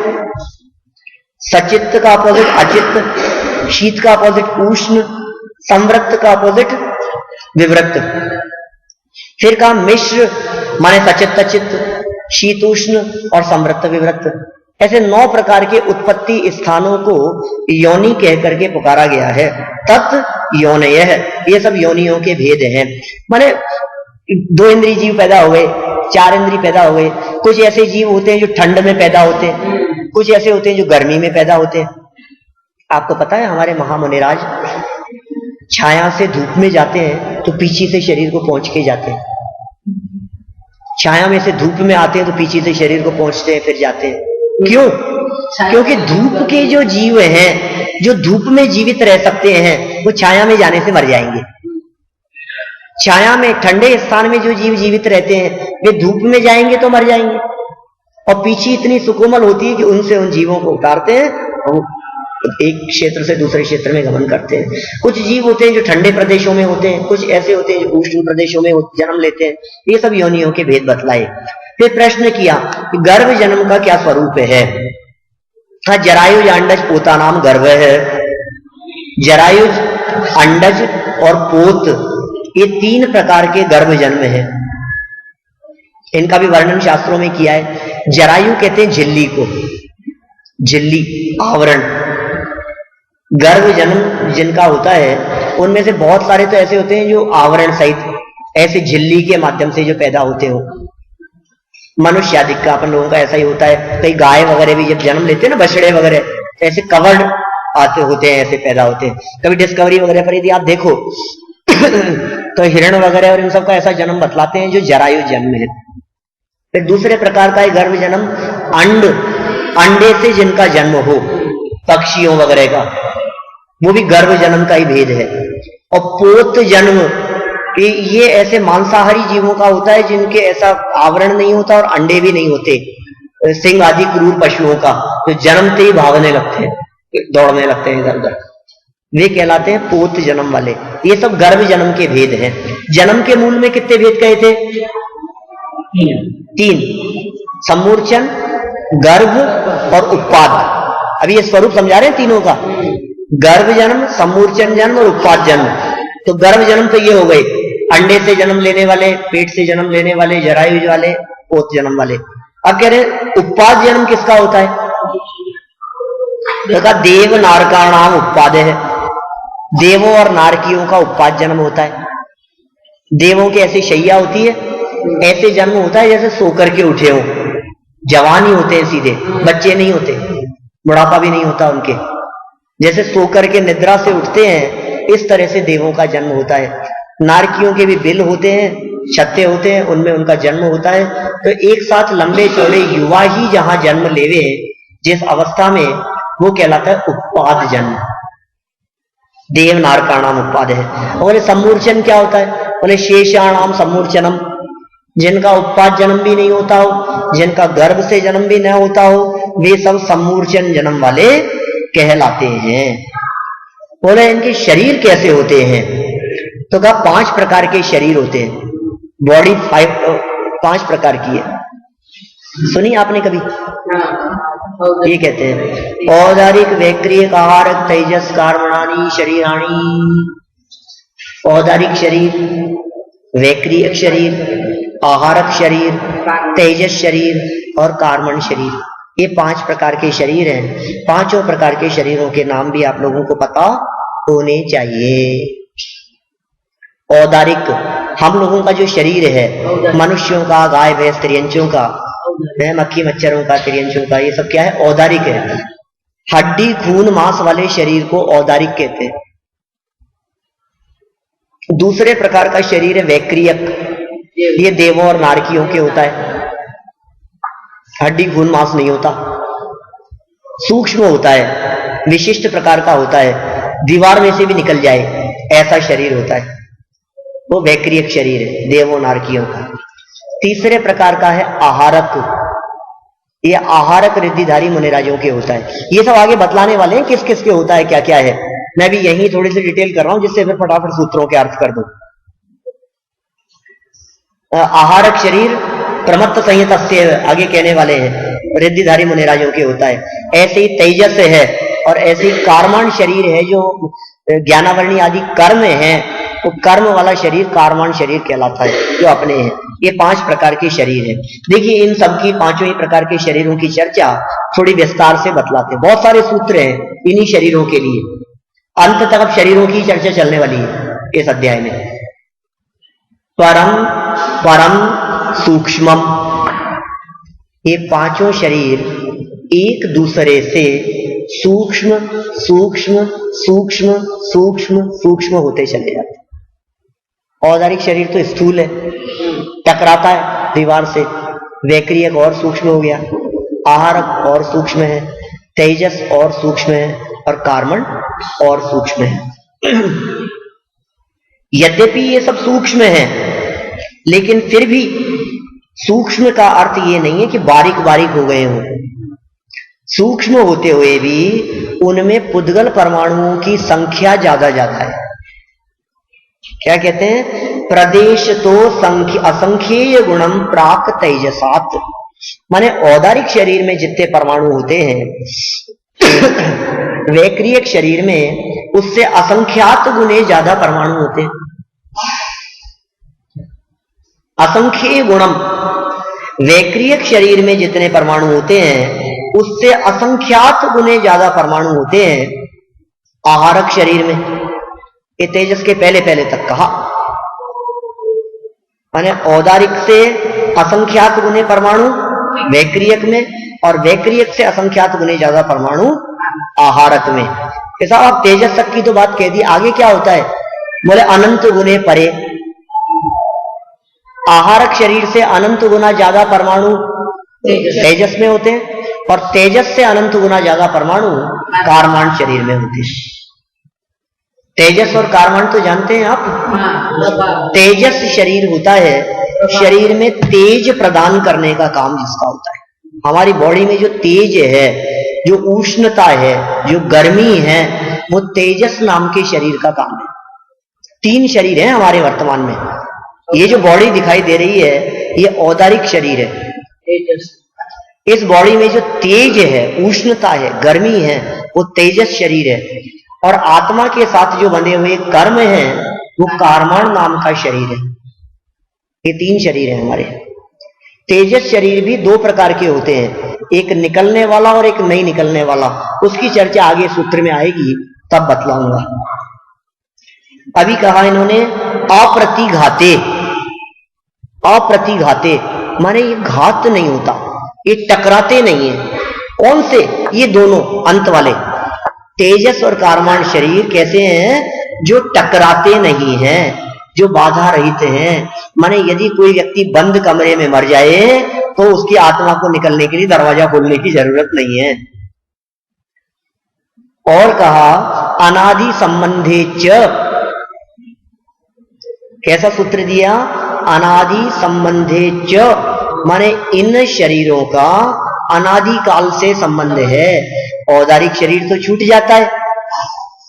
A: सचित का अपोजिट अचित, शीत का अपोजिट उष्ण, संवृत्त का अपोजिट विवृत्त। फिर कहा मिश्र माने सचित अचित, शीत उष्ण और संवृत्त विवृत्त। ऐसे 9 प्रकार के उत्पत्ति स्थानों को योनि कह करके पुकारा गया है। तत् योनय, ये सब योनियों के भेद हैं। माने 2 इंद्रिय जीव पैदा हो गए, 4 इंद्रिय पैदा हो गए। कुछ ऐसे जीव होते हैं जो ठंड में पैदा होते हैं, कुछ ऐसे होते हैं जो गर्मी में पैदा होते हैं। आपको पता है हमारे महामुनिराज छाया से धूप में जाते हैं तो पीछे से शरीर को पहुंच के जाते हैं, छाया में से धूप में आते हैं तो पीछे से शरीर को पहुंचते हैं फिर जाते हैं। क्यों? क्योंकि धूप के जो जीव हैं, जो धूप में जीवित रह सकते हैं, वो छाया में जाने से मर जाएंगे। छाया में ठंडे स्थान में जो जीव जीवित रहते हैं वे धूप में जाएंगे तो मर जाएंगे, और पीछे इतनी सुकोमल होती है कि उनसे उन जीवों को उतारते हैं और एक क्षेत्र से दूसरे क्षेत्र में गमन करते हैं। कुछ जीव होते हैं जो ठंडे प्रदेशों में होते हैं, कुछ ऐसे होते हैं जो उष्ण प्रदेशों में जन्म लेते हैं। ये सब योनियों के भेद बतलाए। फिर प्रश्न किया कि गर्भ जन्म का क्या स्वरूप है। हाँ, जरायुज अंडज पोता नाम गर्भ है। जरायुज, अंडज और पोत, ये 3 प्रकार के गर्भ जन्म है। इनका भी वर्णन शास्त्रों में किया है। जरायु कहते हैं झिल्ली को, झिल्ली आवरण। गर्भ जन्म जिनका होता है उनमें से बहुत सारे तो ऐसे होते हैं जो आवरण सहित ऐसे झिल्ली के माध्यम से जो पैदा होते हो। मनुष्य आदि का अपन लोगों का ऐसा ही होता है। कई गाय वगैरह भी जब जन्म लेते हैं ना, बछड़े वगैरह, तो ऐसे कवर्ड आते होते हैं, ऐसे पैदा होते हैं। कभी डिस्कवरी वगैरह पर यदि आप देखो तो हिरण वगैरह और इन सब का ऐसा जन्म बतलाते हैं जो जरायु जन्म है। फिर दूसरे प्रकार का गर्भ जन्म अंड, अंडे से जिनका जन्म हो, पक्षियों वगैरह का, वो भी गर्भ जन्म का ही भेद है। और पोत जन्म, ये ऐसे मांसाहारी जीवों का होता है जिनके ऐसा आवरण नहीं होता और अंडे भी नहीं होते। सिंह आदि क्रूर पशुओं का जो जन्मते ही भागने लगते हैं, दौड़ने लगते हैं इधर उधर, वे कहलाते हैं पोत जन्म वाले। ये सब गर्भ जन्म के भेद हैं। जन्म के मूल में कितने भेद कहे थे? 3, सम्मूर्छन, गर्भ और उत्पाद। अभी ये स्वरूप समझा रहे हैं तीनों का, गर्भ जन्म, सम्मूर्छन जन्म और उत्पाद जन्म। तो गर्भ जन्म तो ये हो गए, अंडे से जन्म लेने वाले, पेट से जन्म लेने वाले, जरायुज वाले, पोत जन्म वाले। अब कह रहे उत्पाद जन्म किसका होता है? तो कहा देव नारका नाम उत्पाद है। देवों और नारकियों का उत्पाद जन्म होता है। देवों की ऐसी शैया होती है, ऐसे जन्म होता है जैसे सोकर के उठे हो, जवान ही होते हैं सीधे, बच्चे नहीं होते, बुढ़ापा भी नहीं होता उनके। जैसे सोकर के निद्रा से उठते हैं, इस तरह से देवों का जन्म होता है। नारकियों के भी बिल होते हैं, छत्ते होते हैं, उनमें उनका जन्म होता है। तो एक साथ लंबे चौड़े युवा ही जहां जन्म लेवे, जिस अवस्था में, वो कहलाता है उत्पाद जन्म। देव नारकाणाम उत्पाद है। और बोले सम्मूर्छन क्या होता है? बोले शेषाणाम सम्मूर्छनम, जिनका उत्पाद जन्म भी नहीं होता हो, जिनका गर्भ से जन्म भी न होता हो, वे सब सम्मूर्छन जन्म वाले कहलाते हैं। बोले इनके शरीर कैसे होते हैं? तो कहा 5 प्रकार के शरीर होते हैं। बॉडी 5 प्रकार की है। सुनी आपने कभी? ये कहते हैं औदारिक, वैक्रियक, आहारक, तेजस, कार्मणानी शरीराणी। औदारिक शरीर, वैक्रियक शरीर, आहारक शरीर, तेजस शरीर और कार्मण शरीर, ये 5 प्रकार के शरीर हैं। 5 प्रकार के शरीरों के नाम भी आप लोगों को पता होने चाहिए। औदारिक, हम लोगों का जो शरीर है, मनुष्यों का, गाय भैंस त्रियंचों का, मक्खी मच्छरों का, त्रियंचों का, ये सब क्या है? औदारिक है। हड्डी खून मांस वाले शरीर को औदारिक कहते हैं। दूसरे प्रकार का शरीर है वैक्रियक, ये देवों और नारकियों के होता है। हड्डी खून मांस नहीं होता, सूक्ष्म होता है, विशिष्ट प्रकार का होता है, दीवार में से भी निकल जाए ऐसा शरीर होता है, वो वैक्रियक शरीर है देवों नारकियों का। तीसरे प्रकार का है आहारक, ये आहारक रिद्धिधारी मुनिराजों के होता है। ये सब आगे बतलाने वाले हैं किस किस के होता है, क्या क्या है। मैं भी यही थोड़ी सी डिटेल कर रहा हूं जिससे फिर फटाफट सूत्रों के अर्थ कर दूं। आहारक शरीर प्रमत्त संहिता से आगे कहने वाले हैं, रिद्धिधारी मुनिराजों के होता है। ऐसे ही तेजस है और ऐसे ही कार्मण शरीर है, जो ज्ञानावरणी आदि कर्म है, तो कर्म वाला शरीर कार्मण शरीर कहलाता है, जो अपने हैं। ये 5 प्रकार के शरीर है। देखिए इन सब की 5 ही प्रकार के शरीरों की चर्चा थोड़ी विस्तार से बतलाते हैं। बहुत सारे सूत्र हैं इन्हीं शरीरों के लिए। अंत तक अब शरीरों की चर्चा चलने वाली है इस अध्याय में। परम परम सूक्ष्मम, ये पांचों शरीर एक दूसरे से सूक्ष्म सूक्ष्म सूक्ष्म सूक्ष्म सूक्ष्म होते चले जाते हैं। औदारिक शरीर तो स्थूल है, टकराता है दीवार से। वैक्रियक और सूक्ष्म हो गया, आहारक और सूक्ष्म है, तेजस और सूक्ष्म है, और कार्मण और सूक्ष्म है। यद्यपि ये सब सूक्ष्म है, लेकिन फिर भी सूक्ष्म का अर्थ ये नहीं है कि बारीक बारीक हो गए हों। सूक्ष्म होते हुए भी उनमें पुद्गल परमाणुओं की संख्या ज्यादा है। क्या कहते हैं? प्रदेश तो असंख्येय गुणम प्राक तेजसात, माने औदारिक शरीर में जितने परमाणु होते हैं वैक्रियक शरीर में उससे असंख्यात गुणे ज्यादा परमाणु होते हैं। असंख्येय गुणम, वैक्रियक शरीर में जितने परमाणु होते हैं उससे असंख्यात गुणे ज्यादा परमाणु होते हैं आहारक शरीर में। ये तेजस के पहले पहले तक कहा, माने औदारिक से असंख्यात गुणे परमाणु वैक्रियक में, और वैक्रियक से असंख्यात गुणे ज्यादा परमाणु आहारक में। ऐसा आप तेजस तक की तो बात कह दी, आगे क्या होता है? बोले अनंत गुणे परे। आहारक शरीर से अनंत गुना ज्यादा परमाणु तेजस में होते हैं, और तेजस से अनंत गुना ज्यादा परमाणु कार्माण शरीर में होते हैं। तेजस और कार्माण तो जानते हैं आप। तेजस शरीर होता है, शरीर में तेज प्रदान करने का काम जिसका होता है। हमारी बॉडी में जो तेज है, जो उष्णता है, जो गर्मी है, वो तेजस नाम के शरीर का काम है। 3 शरीर हैं हमारे वर्तमान में। ये जो बॉडी दिखाई दे रही है ये औदारिक शरीर है। इस बॉडी में जो तेज है, उष्णता है, गर्मी है, वो तेजस शरीर है। और आत्मा के साथ जो बंधे हुए कर्म हैं वो कार्माण नाम का शरीर है। ये 3 शरीर हैं हमारे। तेजस शरीर भी 2 प्रकार के होते हैं, एक निकलने वाला और एक नहीं निकलने वाला। उसकी चर्चा आगे सूत्र में आएगी, तब बतलाऊंगा। अभी कहा इन्होंने अप्रतिघाते। अप्रतिघाते माने ये घात नहीं होता, ये टकराते नहीं है। कौन से? ये दोनों अंत वाले तेजस और कार्माण शरीर कैसे हैं? जो टकराते नहीं हैं, जो बाधा रहित हैं। माने यदि कोई व्यक्ति बंद कमरे में मर जाए तो उसकी आत्मा को निकलने के लिए दरवाजा खोलने की जरूरत नहीं है। और कहा अनादि संबंधे च। कैसा सूत्र दिया? अनादि संबंधे च, माने इन शरीरों का अनादि काल से संबंध है। औदारिक शरीर तो छूट जाता है,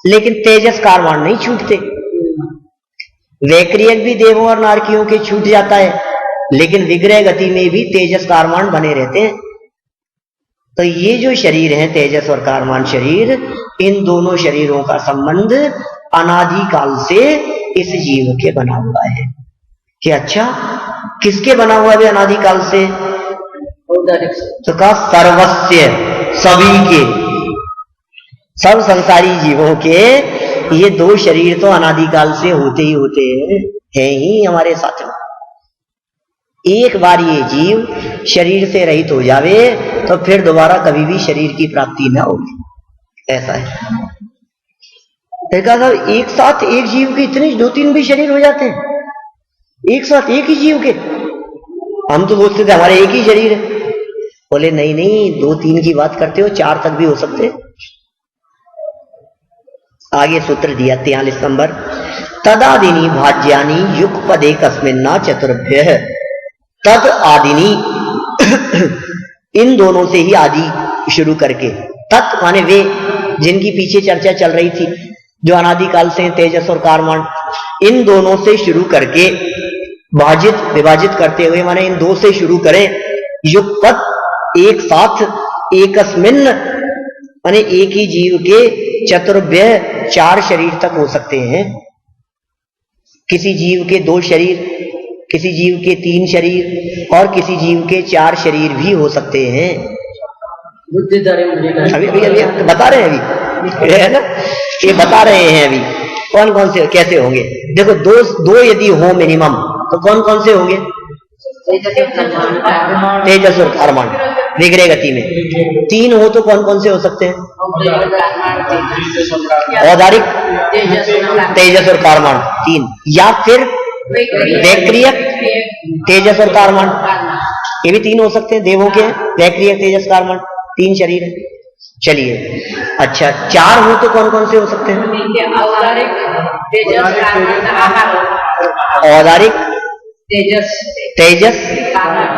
A: लेकिन तेजस कार्माण नहीं छूटते। वैक्रियक भी देवों और नारकियों के छूट जाता है, लेकिन विग्रह गति में भी तेजस कार्माण बने रहते हैं। तो ये जो शरीर है तेजस और कार्माण शरीर, इन दोनों शरीरों का संबंध अनादि काल से इस जीव के बना हुआ है। कि अच्छा, किसके बना हुआ है अनादि काल से? तो कहा सर्वस्य, सभी के, सब संसारी जीवों के ये 2 शरीर तो अनादिकाल से होते ही होते हैं ही हमारे साथ में। एक बार ये जीव शरीर से रहित हो जावे तो फिर दोबारा कभी भी शरीर की प्राप्ति ना होगी। ऐसा है। देखा साहब, एक साथ एक जीव के इतने 2-3 भी शरीर हो जाते हैं, एक साथ एक ही जीव के। हम तो सोचते थे हमारे एक ही शरीर है। बोले नहीं नहीं, 2-3 की बात करते हो, 4 तक भी हो सकते। आगे सूत्र दिया 43 नंबर। तदादिनी भाज्यानी युगपदे कस्मिन्ना चतुर्भ्यः। तद आदिनी इन दोनों से ही आदि शुरू करके, तत् माने वे जिनकी पीछे चर्चा चल रही थी, जो अनादिकाल से तेजस और कार्माण, इन दोनों से शुरू करके भाजित विभाजित करते हुए, माने इन 2 से शुरू करें। युगपद एक साथ, एकस्मिन् माने एक ही जीव के चतुर्भ्य 4 शरीर तक हो सकते हैं। किसी जीव के 2 शरीर, किसी जीव के 3 शरीर और किसी जीव के 4 शरीर भी हो सकते हैं।
C: बुद्धिधारी मुनिराज
A: अभी अभी अभी बता रहे हैं, अभी है ना, ये बता रहे हैं अभी कौन कौन से कैसे होंगे। देखो दो यदि हो मिनिमम तो कौन कौन से होंगे? तेजस और कर्मण विग्रह गति में। 3 हो तो कौन कौन से हो सकते हैं? औदारिक, तेजस और कर्मण 3, या फिर वैक्रियक, तेजस और कर्मण, ये भी 3 हो सकते हैं। देवों के वैक्रियक, तेजस, कर्मण 3 शरीर है। चलिए अच्छा, 4 हो तो कौन कौन से हो सकते हैं? औदारिक, तेजस,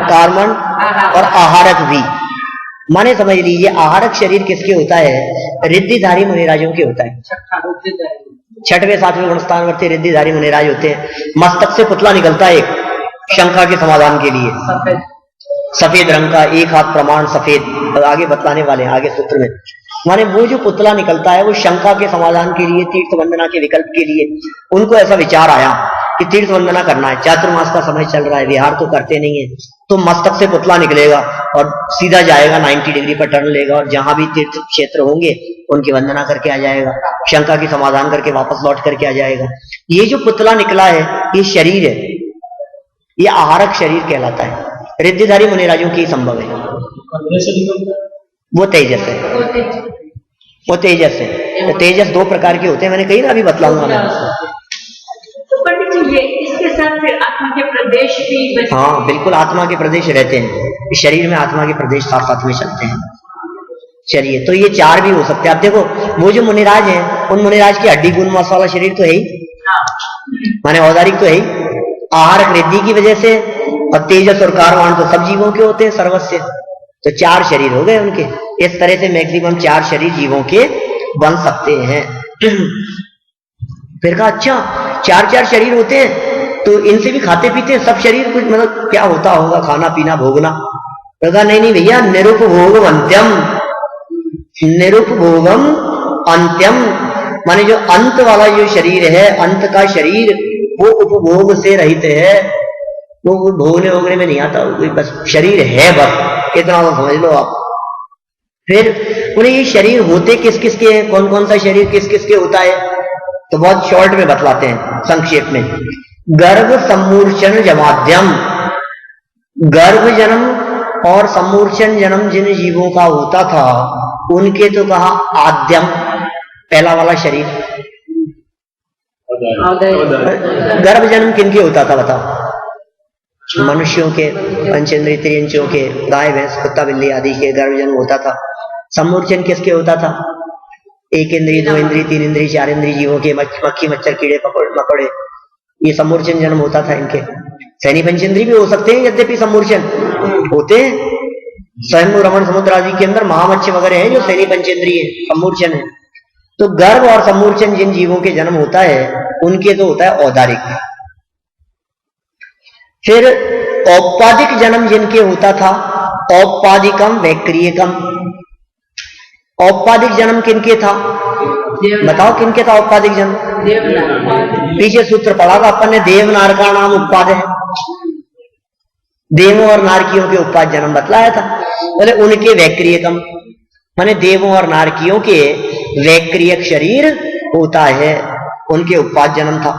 A: कर्मण और आहारक भी। माने समझ लीजिए, आहारक शरीर किसके होता है? रिद्धिधारी मुनिराजों के होता है। 6वें 7वें गुणस्थानवर्ती रिद्धिधारी मुनिराज होते हैं। मस्तक से पुतला निकलता है एक, शंका के समाधान के लिए, सफेद रंग का, एक हाथ प्रमाण सफेद, आगे बतलाने वाले हैं आगे सूत्र में। माने वो जो पुतला निकलता है वो शंका के समाधान के लिए, तीर्थ वंदना के विकल्प के लिए उनको ऐसा विचार आया कि तीर्थ वंदना करना है, चातुर्मास का समय चल रहा है, विहार तो करते नहीं है, तो मस्तक से पुतला निकलेगा और सीधा जाएगा, 90 डिग्री पर टर्न लेगा और जहां भी तीर्थ क्षेत्र होंगे उनकी वंदना करके आ जाएगा, शंका की समाधान करके वापस लौट करके आ जाएगा। ये जो पुतला निकला है ये शरीर है, ये आहारक शरीर कहलाता है, रिद्धिधारी मुनिराजों की संभव है। वो तेजस है, वो तेजस है। तो तेजस 2 प्रकार के होते हैं, मैंने कही ना, अभी बतलाऊंगा मैं।
B: तो पंडित जी ये इसके साथ फिर आत्मा के प्रदेश भी?
A: हाँ बिल्कुल, आत्मा के प्रदेश रहते हैं शरीर में, आत्मा के प्रदेश साथ साथ में चलते हैं। चलिए, तो ये 4 भी हो सकते हैं। आप देखो वो जो मुनिराज हैं, उन मुनिराज की हड्डी गुण मांस वाला शरीर तो है ही, माने औदारिक तो है ही, आहारक रिद्धि की वजह से, और तेजस और कारवाण तो सब जीवों के होते हैं सर्वस्व। तो 4 शरीर हो गए उनके। इस तरह से मैक्सिमम 4 शरीर जीवों के बन सकते हैं। फिर कहा अच्छा 4 शरीर होते हैं तो इनसे भी खाते पीते हैं सब शरीर, कुछ मतलब क्या होता होगा, खाना पीना भोगना? तो कहा नहीं भैया, निरुपभोगम अंत्यम, निरुपभोगम अंत्यम, माने जो अंत वाला जो शरीर है, अंत का शरीर, वो उपभोग से रहित है, वो भोगने वोगने में नहीं आता, बस शरीर है, बस इतना तो समझ लो आप। फिर उन्हें ये शरीर होते किस किस के हैं, कौन कौन सा शरीर किस किस के होता है, तो बहुत शॉर्ट में बतलाते हैं, संक्षेप में। गर्भ सम्मूर्छन जमाद्यम, गर्भ जन्म और सम्मूर्छन जन्म जिन जीवों का होता था उनके तो कहा आद्यम, पहला वाला शरीर। गर्भ जन्म किनके होता था बताओ? मनुष्यों के, पंचेंद्रिय त्रियंचों के, गाय भैंस कुत्ता बिल्ली आदि के गर्भ जन्म होता था। सम्मूर्छन किसके होता था? 1 इंद्रिय 2 इंद्रिय 3 इंद्रिय 4 इंद्रिय जीवों के, मक्खी मच्छर कीड़े मकोड़े, ये सम्मूर्छन जन्म होता था इनके। सैनी पंचेंद्रिय भी हो सकते हैं, यद्यपि सम्मूर्छन होते हैं। स्वयं रमण समुद्र आदि के अंदर महामत्स्य वगैरह है जो सैनी पंचेंद्रिय सम्मूर्छन है। तो गर्भ और सम्मूर्छन जिन जीवों के जन्म होता है उनके तो होता है औदारिक। फिर औपादिक जन्म जिनके होता था, औपादिकम वैक्रियकम। औपादिक जन्म किनके था बताओ, किनके था औपादिक जन्म? पीछे सूत्र पढ़ा था अपन ने, देवनार का नाम उत्पाद है, देवों और नारकियों के उत्पाद जन्म बतलाया था। बोले उनके वैक्रियकम, माने देवों और नारकियों के वैक्रियक शरीर होता है, उनके उत्पाद जन्म था।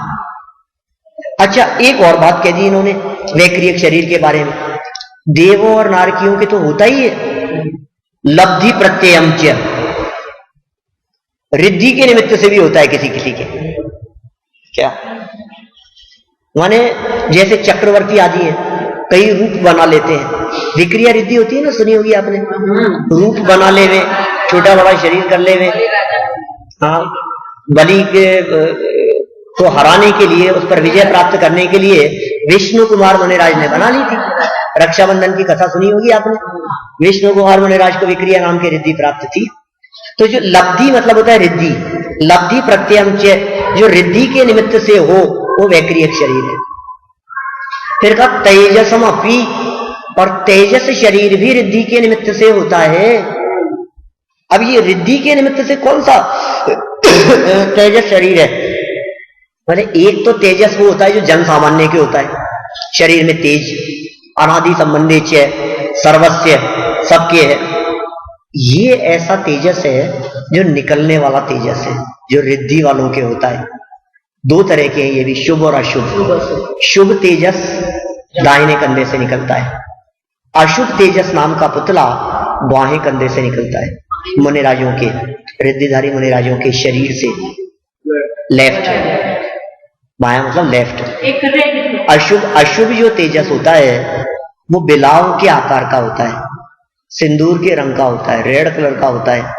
A: अच्छा एक और बात कह दी इन्होंने वैक्रियक शरीर के बारे में, देवों और नारकियों के तो होता ही है लब्धि प्रत्ययम च, रिद्धि के निमित्त से भी होता है किसी किसी के। क्या माने जैसे चक्रवर्ती आदि है, कई रूप बना लेते हैं, विक्रिया रिद्धि होती है ना, सुनी होगी आपने, रूप बना ले वे, छोटा बड़ा शरीर कर ले वे। हाँ, बलि के को हराने के लिए, उस पर विजय प्राप्त करने के लिए विष्णु कुमार मुनिराज ने बना ली थी। रक्षाबंधन की कथा सुनी होगी आपने, विष्णु कुमार मुनिराज को विक्रिया नाम की रिद्धि प्राप्त थी। तो जो लब्धि मतलब होता है रिद्धि, लब्धि प्रत्ययम च, जो रिद्धि के निमित्त से हो वो वैक्रियक शरीर है। फिर कहा तेजसम अपि, और तेजस शरीर भी रिद्धि के निमित्त से होता है। अब ये रिद्धि के निमित्त से कौन सा तेजस शरीर है? मैंने एक तो तेजस वो होता है जो जन सामान्य के होता है, शरीर में तेज, अनादि संबंधी च, सर्वस्व सबके है। ये ऐसा तेजस है जो निकलने वाला तेजस है, जो रिद्धि वालों के होता है। दो तरह के हैं ये भी, शुभ और अशुभ। शुभ तेजस दाहिने कंधे से निकलता है, अशुभ तेजस नाम का पुतला बाएं कंधे से निकलता है। मुनिराजों के, रिद्धिधारी मुनिराजों के शरीर से लेफ्ट, बायां मतलब लेफ्ट।
B: एक रेड
A: अशुभ जो तेजस होता है वो बिलाव के आकार का होता है, सिंदूर के रंग का होता है, रेड कलर का होता है,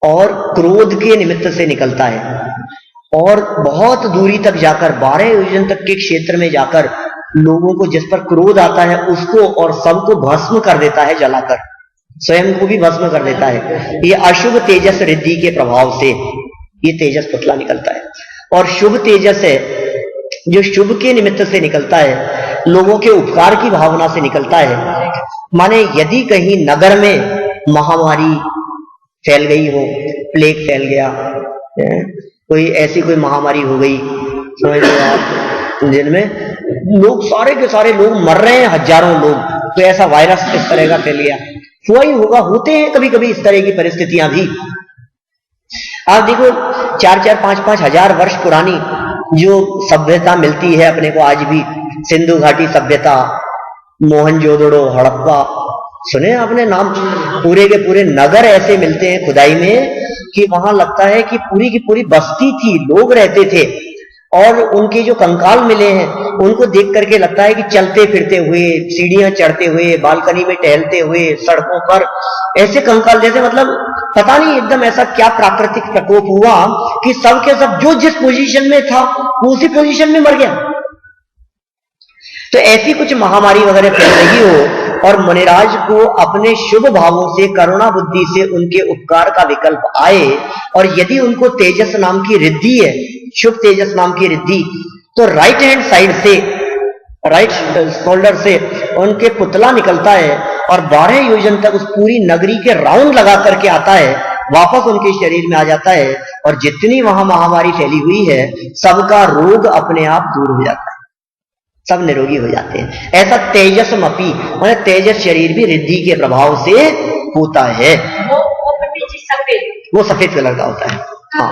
A: और क्रोध के निमित्त से निकलता है, और बहुत दूरी तक जाकर 12 योजन तक के क्षेत्र में जाकर लोगों को जिस पर क्रोध आता है उसको और सबको भस्म कर देता है, जलाकर स्वयं को भी भस्म कर देता है। ये अशुभ तेजस रिद्धि के प्रभाव से ये तेजस पुतला निकलता है। और शुभ तेजस है जो शुभ के निमित्त से निकलता है, लोगों के उपकार की भावना से निकलता है। माने यदि कहीं नगर में महामारी फैल गई हो, प्लेग फैल गया, कोई ऐसी कोई महामारी हो गई समझ लो आप, जिनमें लोग सारे के सारे लोग मर रहे हैं, हजारों लोग, तो ऐसा वायरस इस तरह का फैल गया, हुआ ही होगा, होते हैं कभी कभी इस तरह की परिस्थितियां भी। आप देखो 4-4, 5-5 हजार वर्ष पुरानी जो सभ्यता मिलती है अपने को आज भी, सिंधु घाटी सभ्यता, मोहनजोदड़ो, हड़प्पा, सुने आपने नाम? पूरे के पूरे नगर ऐसे मिलते हैं खुदाई में कि वहां लगता है कि पूरी की पूरी बस्ती थी, लोग रहते थे, और उनके जो कंकाल मिले हैं उनको देख करके लगता है कि चलते फिरते हुए, सीढ़ियां चढ़ते हुए, बालकनी में टहलते हुए, सड़कों पर ऐसे कंकाल जैसे, मतलब पता नहीं एकदम ऐसा क्या प्राकृतिक प्रकोप हुआ कि सब के सब जो जिस पोजीशन में था वो उसी पोजीशन में मर गया। तो ऐसी कुछ महामारी वगैरह फैल रही हो और मुनिराज को अपने शुभ भावों से, करुणा बुद्धि से उनके उपकार का विकल्प आए, और यदि उनको तेजस नाम की रिद्धि है, शुभ तेजस नाम की रिद्धि, तो राइट हैंड साइड से, राइट शोल्डर से उनके पुतला निकलता है और 12 योजन तक उस पूरी नगरी के राउंड लगा करके आता है, वापस उनके शरीर में आ जाता है, और जितनी वहां महामारी फैली हुई है सबका रोग अपने आप दूर हो जाता है, सब निरोगी हो जाते हैं। ऐसा तेजसमपि माने तेजस शरीर भी रिद्धि के प्रभाव से होता है। वो सफेद कलर का होता है। हाँ,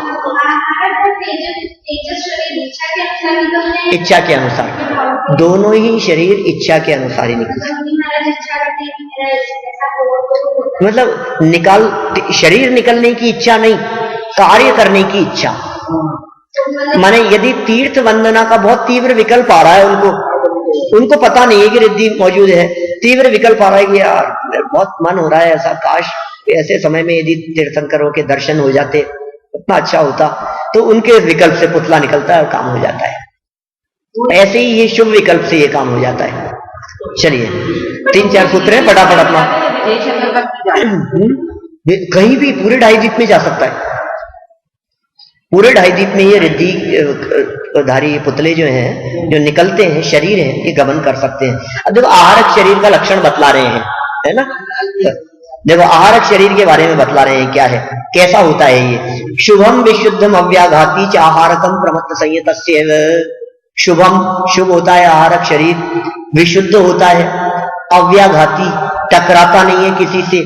A: इच्छा के अनुसार, दोनों ही शरीर इच्छा के अनुसार ही निकलता है। मतलब शरीर निकलने की इच्छा नहीं, कार्य करने की इच्छा। माने यदि तीर्थ वंदना का बहुत तीव्र विकल्प आ रहा है उनको पता नहीं है कि रिद्धि मौजूद है, तीव्र विकल्प आ रहा है कि यार बहुत मन हो रहा है ऐसा, काश ऐसे समय में यदि तीर्थंकरों के दर्शन हो जाते उतना अच्छा होता, तो उनके विकल्प से पुतला निकलता है और काम हो जाता है। ऐसे ही ये शुभ विकल्प से ये काम हो जाता है। चलिए 3-4 सूत्र है, फटाफट अपना कहीं भी पूरे 2.5 द्वीप में जा सकता है, पूरे 2.5 द्वीप में ये रिद्धि धारी पुतले जो हैं, जो निकलते हैं, शरीर हैं, ये गमन कर सकते हैं। अब देखो आहारक शरीर का लक्षण बतला रहे हैं, है ना? देखो आहारक शरीर के बारे में बतला रहे हैं क्या है, कैसा होता है ये। शुभम विशुद्धम अव्याघाती च आहारकम प्रमत्त संयतस्यैव। शुभम, शुभ होता है आहारक शरीर, विशुद्ध होता है, अव्याघाती, टकराता नहीं है किसी से,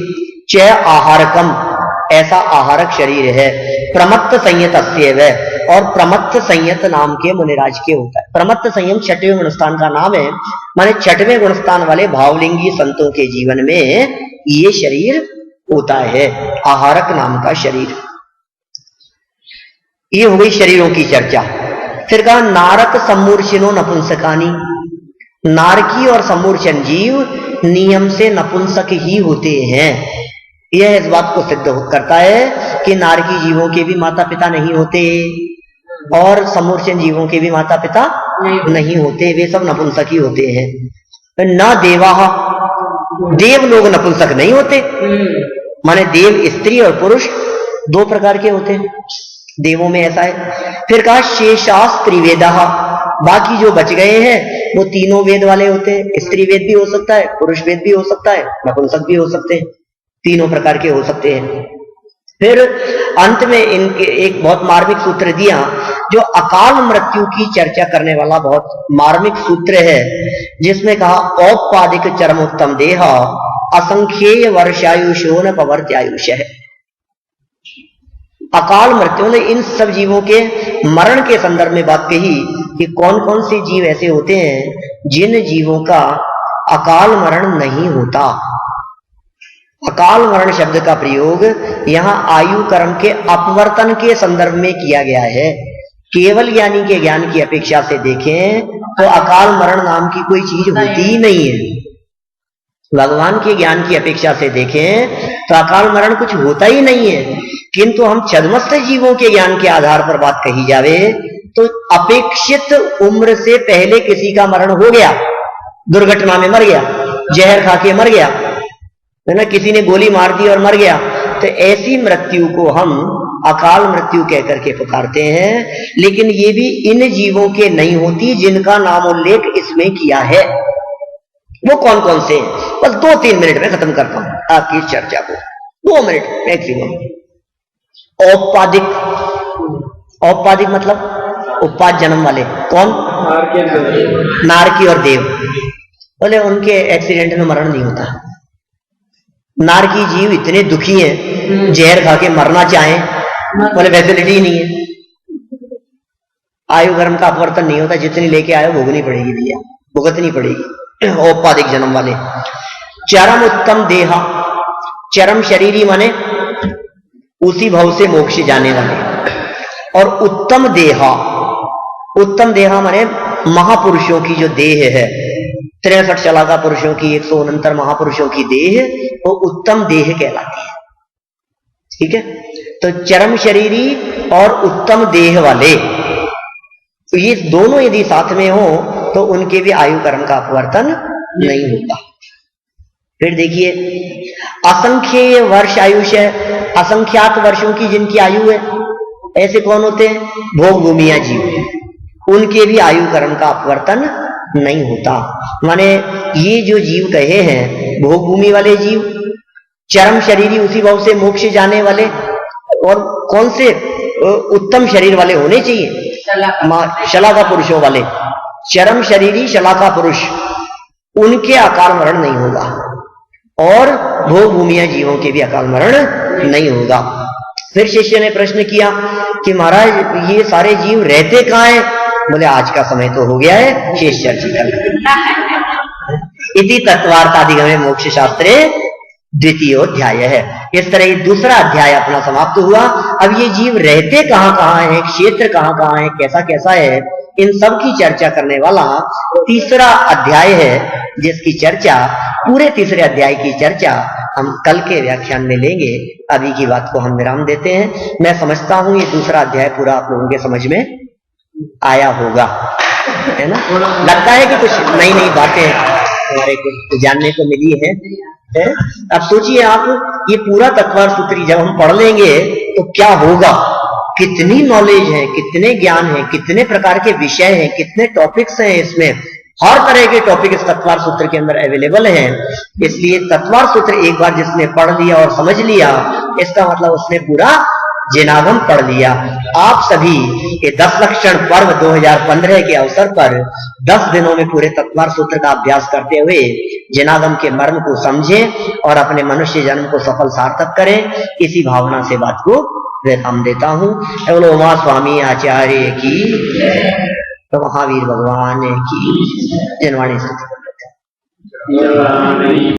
A: च आहारकम, ऐसा आहारक शरीर है, प्रमत्त संयतस्यैव, और प्रमत्त संयत नाम के मुनिराज के होता है। प्रमत्त संयम 6वें गुणस्थान का नाम है, माने 6वें गुणस्थान वाले भावलिंगी संतों के जीवन में ये शरीर होता है, आहारक नाम का शरीर। ये हो गई शरीरों की चर्चा। फिर कहा नारक सम्मूर्छिनो नपुंसकानी, नारकी और सम्मूर्छन जीव नियम से नपुंसक ही होते हैं। यह इस बात को सिद्ध करता है कि नारकी जीवों के भी माता पिता नहीं होते और सम्मूर्छन जीवों के भी माता पिता नहीं होते, वे सब नपुंसक ही होते हैं। ना देवा, देव लोग नपुंसक नहीं होते, माने देव स्त्री और पुरुष 2 प्रकार के होते हैं, देवों में ऐसा है। फिर कहा शेषास त्रिवेदा, बाकी जो बच गए हैं वो 3 वेद वाले होते हैं, स्त्री वेद भी हो सकता है, पुरुष वेद भी हो सकता है, नपुंसक भी हो सकते हैं, 3 प्रकार के हो सकते हैं। फिर अंत में इनके एक बहुत मार्मिक सूत्र दिया, जो अकाल मृत्यु की चर्चा करने वाला बहुत मार्मिक सूत्र है, जिसमें कहा औपपादिक चरमोत्तम देह असंख्येय वर्षायुषो न पवर्त्यायुष है। अकाल मृत्यु ने इन सब जीवों के मरण के संदर्भ में बात कही कि कौन कौन से जीव ऐसे होते हैं जिन जीवों का अकाल मरण नहीं होता। अकाल मरण शब्द का प्रयोग यहां आयु कर्म के अपवर्तन के संदर्भ में किया गया है। केवल ज्ञानी के ज्ञान की अपेक्षा से देखें तो अकाल मरण नाम की कोई चीज होती ही नहीं है। भगवान के ज्ञान की अपेक्षा से देखें तो अकाल मरण कुछ होता ही नहीं है। किंतु हम छद्मस्त जीवों के ज्ञान के आधार पर बात कही जावे तो अपेक्षित उम्र से पहले किसी का मरण हो गया, दुर्घटना में मर गया, जहर खा के मर गया, है ना, किसी ने गोली मार दी और मर गया, तो ऐसी मृत्यु को हम अकाल मृत्यु कहकर के पुकारते हैं। लेकिन ये भी इन जीवों के नहीं होती जिनका नाम उल्लेख इसमें किया है। वो कौन कौन से हैं? बस 2-3 मिनट में खत्म करता हूं आपकी इस चर्चा को, 2 मिनट मैक्सिमम। औपाधिक, औपाधिक मतलब उपाध जन्म वाले, कौन? नारकी और देव। बोले उनके एक्सीडेंट में मरण नहीं होता। नारकी जीव इतने दुखी हैं, जहर खा के मरना चाहें, बोले फैसिलिटी ही नहीं है। आयु कर्म का अपवर्तन नहीं होता, जितनी लेके आयो भोगनी पड़ेगी भैया, भुगतनी पड़ेगी। औपाधिक जन्म वाले। चरम उत्तम देहा, चरम शरीरी माने उसी भाव से मोक्ष जाने वाले। और उत्तम देहा, उत्तम देहा माने महापुरुषों की जो देह है, 63 शलाका पुरुषों की, 169 महापुरुषों की देह, वो उत्तम देह कहलाती है। ठीक है, तो चरम शरीरी और उत्तम देह वाले, तो ये दोनों यदि साथ में हो तो उनके भी आयु कर्म का अपवर्तन नहीं होता। फिर देखिए, असंख्येय वर्ष आयुष है, असंख्यात वर्षों की जिनकी आयु है, ऐसे कौन होते हैं? भोग भूमिया जीव, उनके भी आयु कर्म का अपवर्तन नहीं होता। माने ये जो जीव कहे हैं, भोग भूमि वाले जीव, चरम शरीरी उसी भाव से मोक्ष जाने वाले, और कौन से उत्तम शरीर वाले होने चाहिए? शलाका पुरुषों वाले, चरम शरीरी शलाका पुरुष, उनके अकाल मरण नहीं होगा, और भोग भूमिया जीवों के भी अकाल मरण नहीं होगा। फिर शिष्य ने प्रश्न किया कि महाराज ये सारे जीव रहते कहां हैं? बोले आज का समय तो हो गया है, शेष चर्चा इति तत्वार्थाधिगमे मोक्ष शास्त्रे द्वितीय अध्याय है। इस तरह ये दूसरा अध्याय अपना समाप्त हुआ। अब ये जीव रहते कहां कहां है, क्षेत्र कहां कहां है, कैसा कैसा है, इन सब की चर्चा करने वाला तीसरा अध्याय है, जिसकी चर्चा, पूरे तीसरे अध्याय की चर्चा हम कल के व्याख्यान में लेंगे। अभी की बात को हम विराम देते हैं। मैं समझता हूं ये दूसरा अध्याय पूरा आप लोगों के समझ में आया होगा, है ना? लगता है कि कुछ नई नई बातें हमारे को जानने को मिली है। अब सोचिए आप, ये पूरा तत्वार सूत्री जब हम पढ़ लेंगे तो क्या होगा, कितनी नॉलेज है, कितने ज्ञान है, कितने प्रकार के विषय हैं, कितने टॉपिक्स हैं इसमें, हर तरह के टॉपिक इस तत्वार सूत्र के अंदर अवेलेबल हैं। इसलिए तत्वार सूत्र एक बार जिसने पढ़ लिया और समझ लिया, इसका मतलब उसने पूरा जिनागम पढ़ लिया। आप सभी ये 10 लक्षण पर्व 2015 के अवसर पर 10 दिनों में पूरे तत्वार सूत्र का अभ्यास करते हुए जिनागम के मर्म को समझें और अपने मनुष्य जन्म को सफल सार्थक करें। इसी भावना से बात को विराम देता हूं। बोलो उमा स्वामी आचार्य की, तो महावीर भगवान की। जनवाणी स्तुति।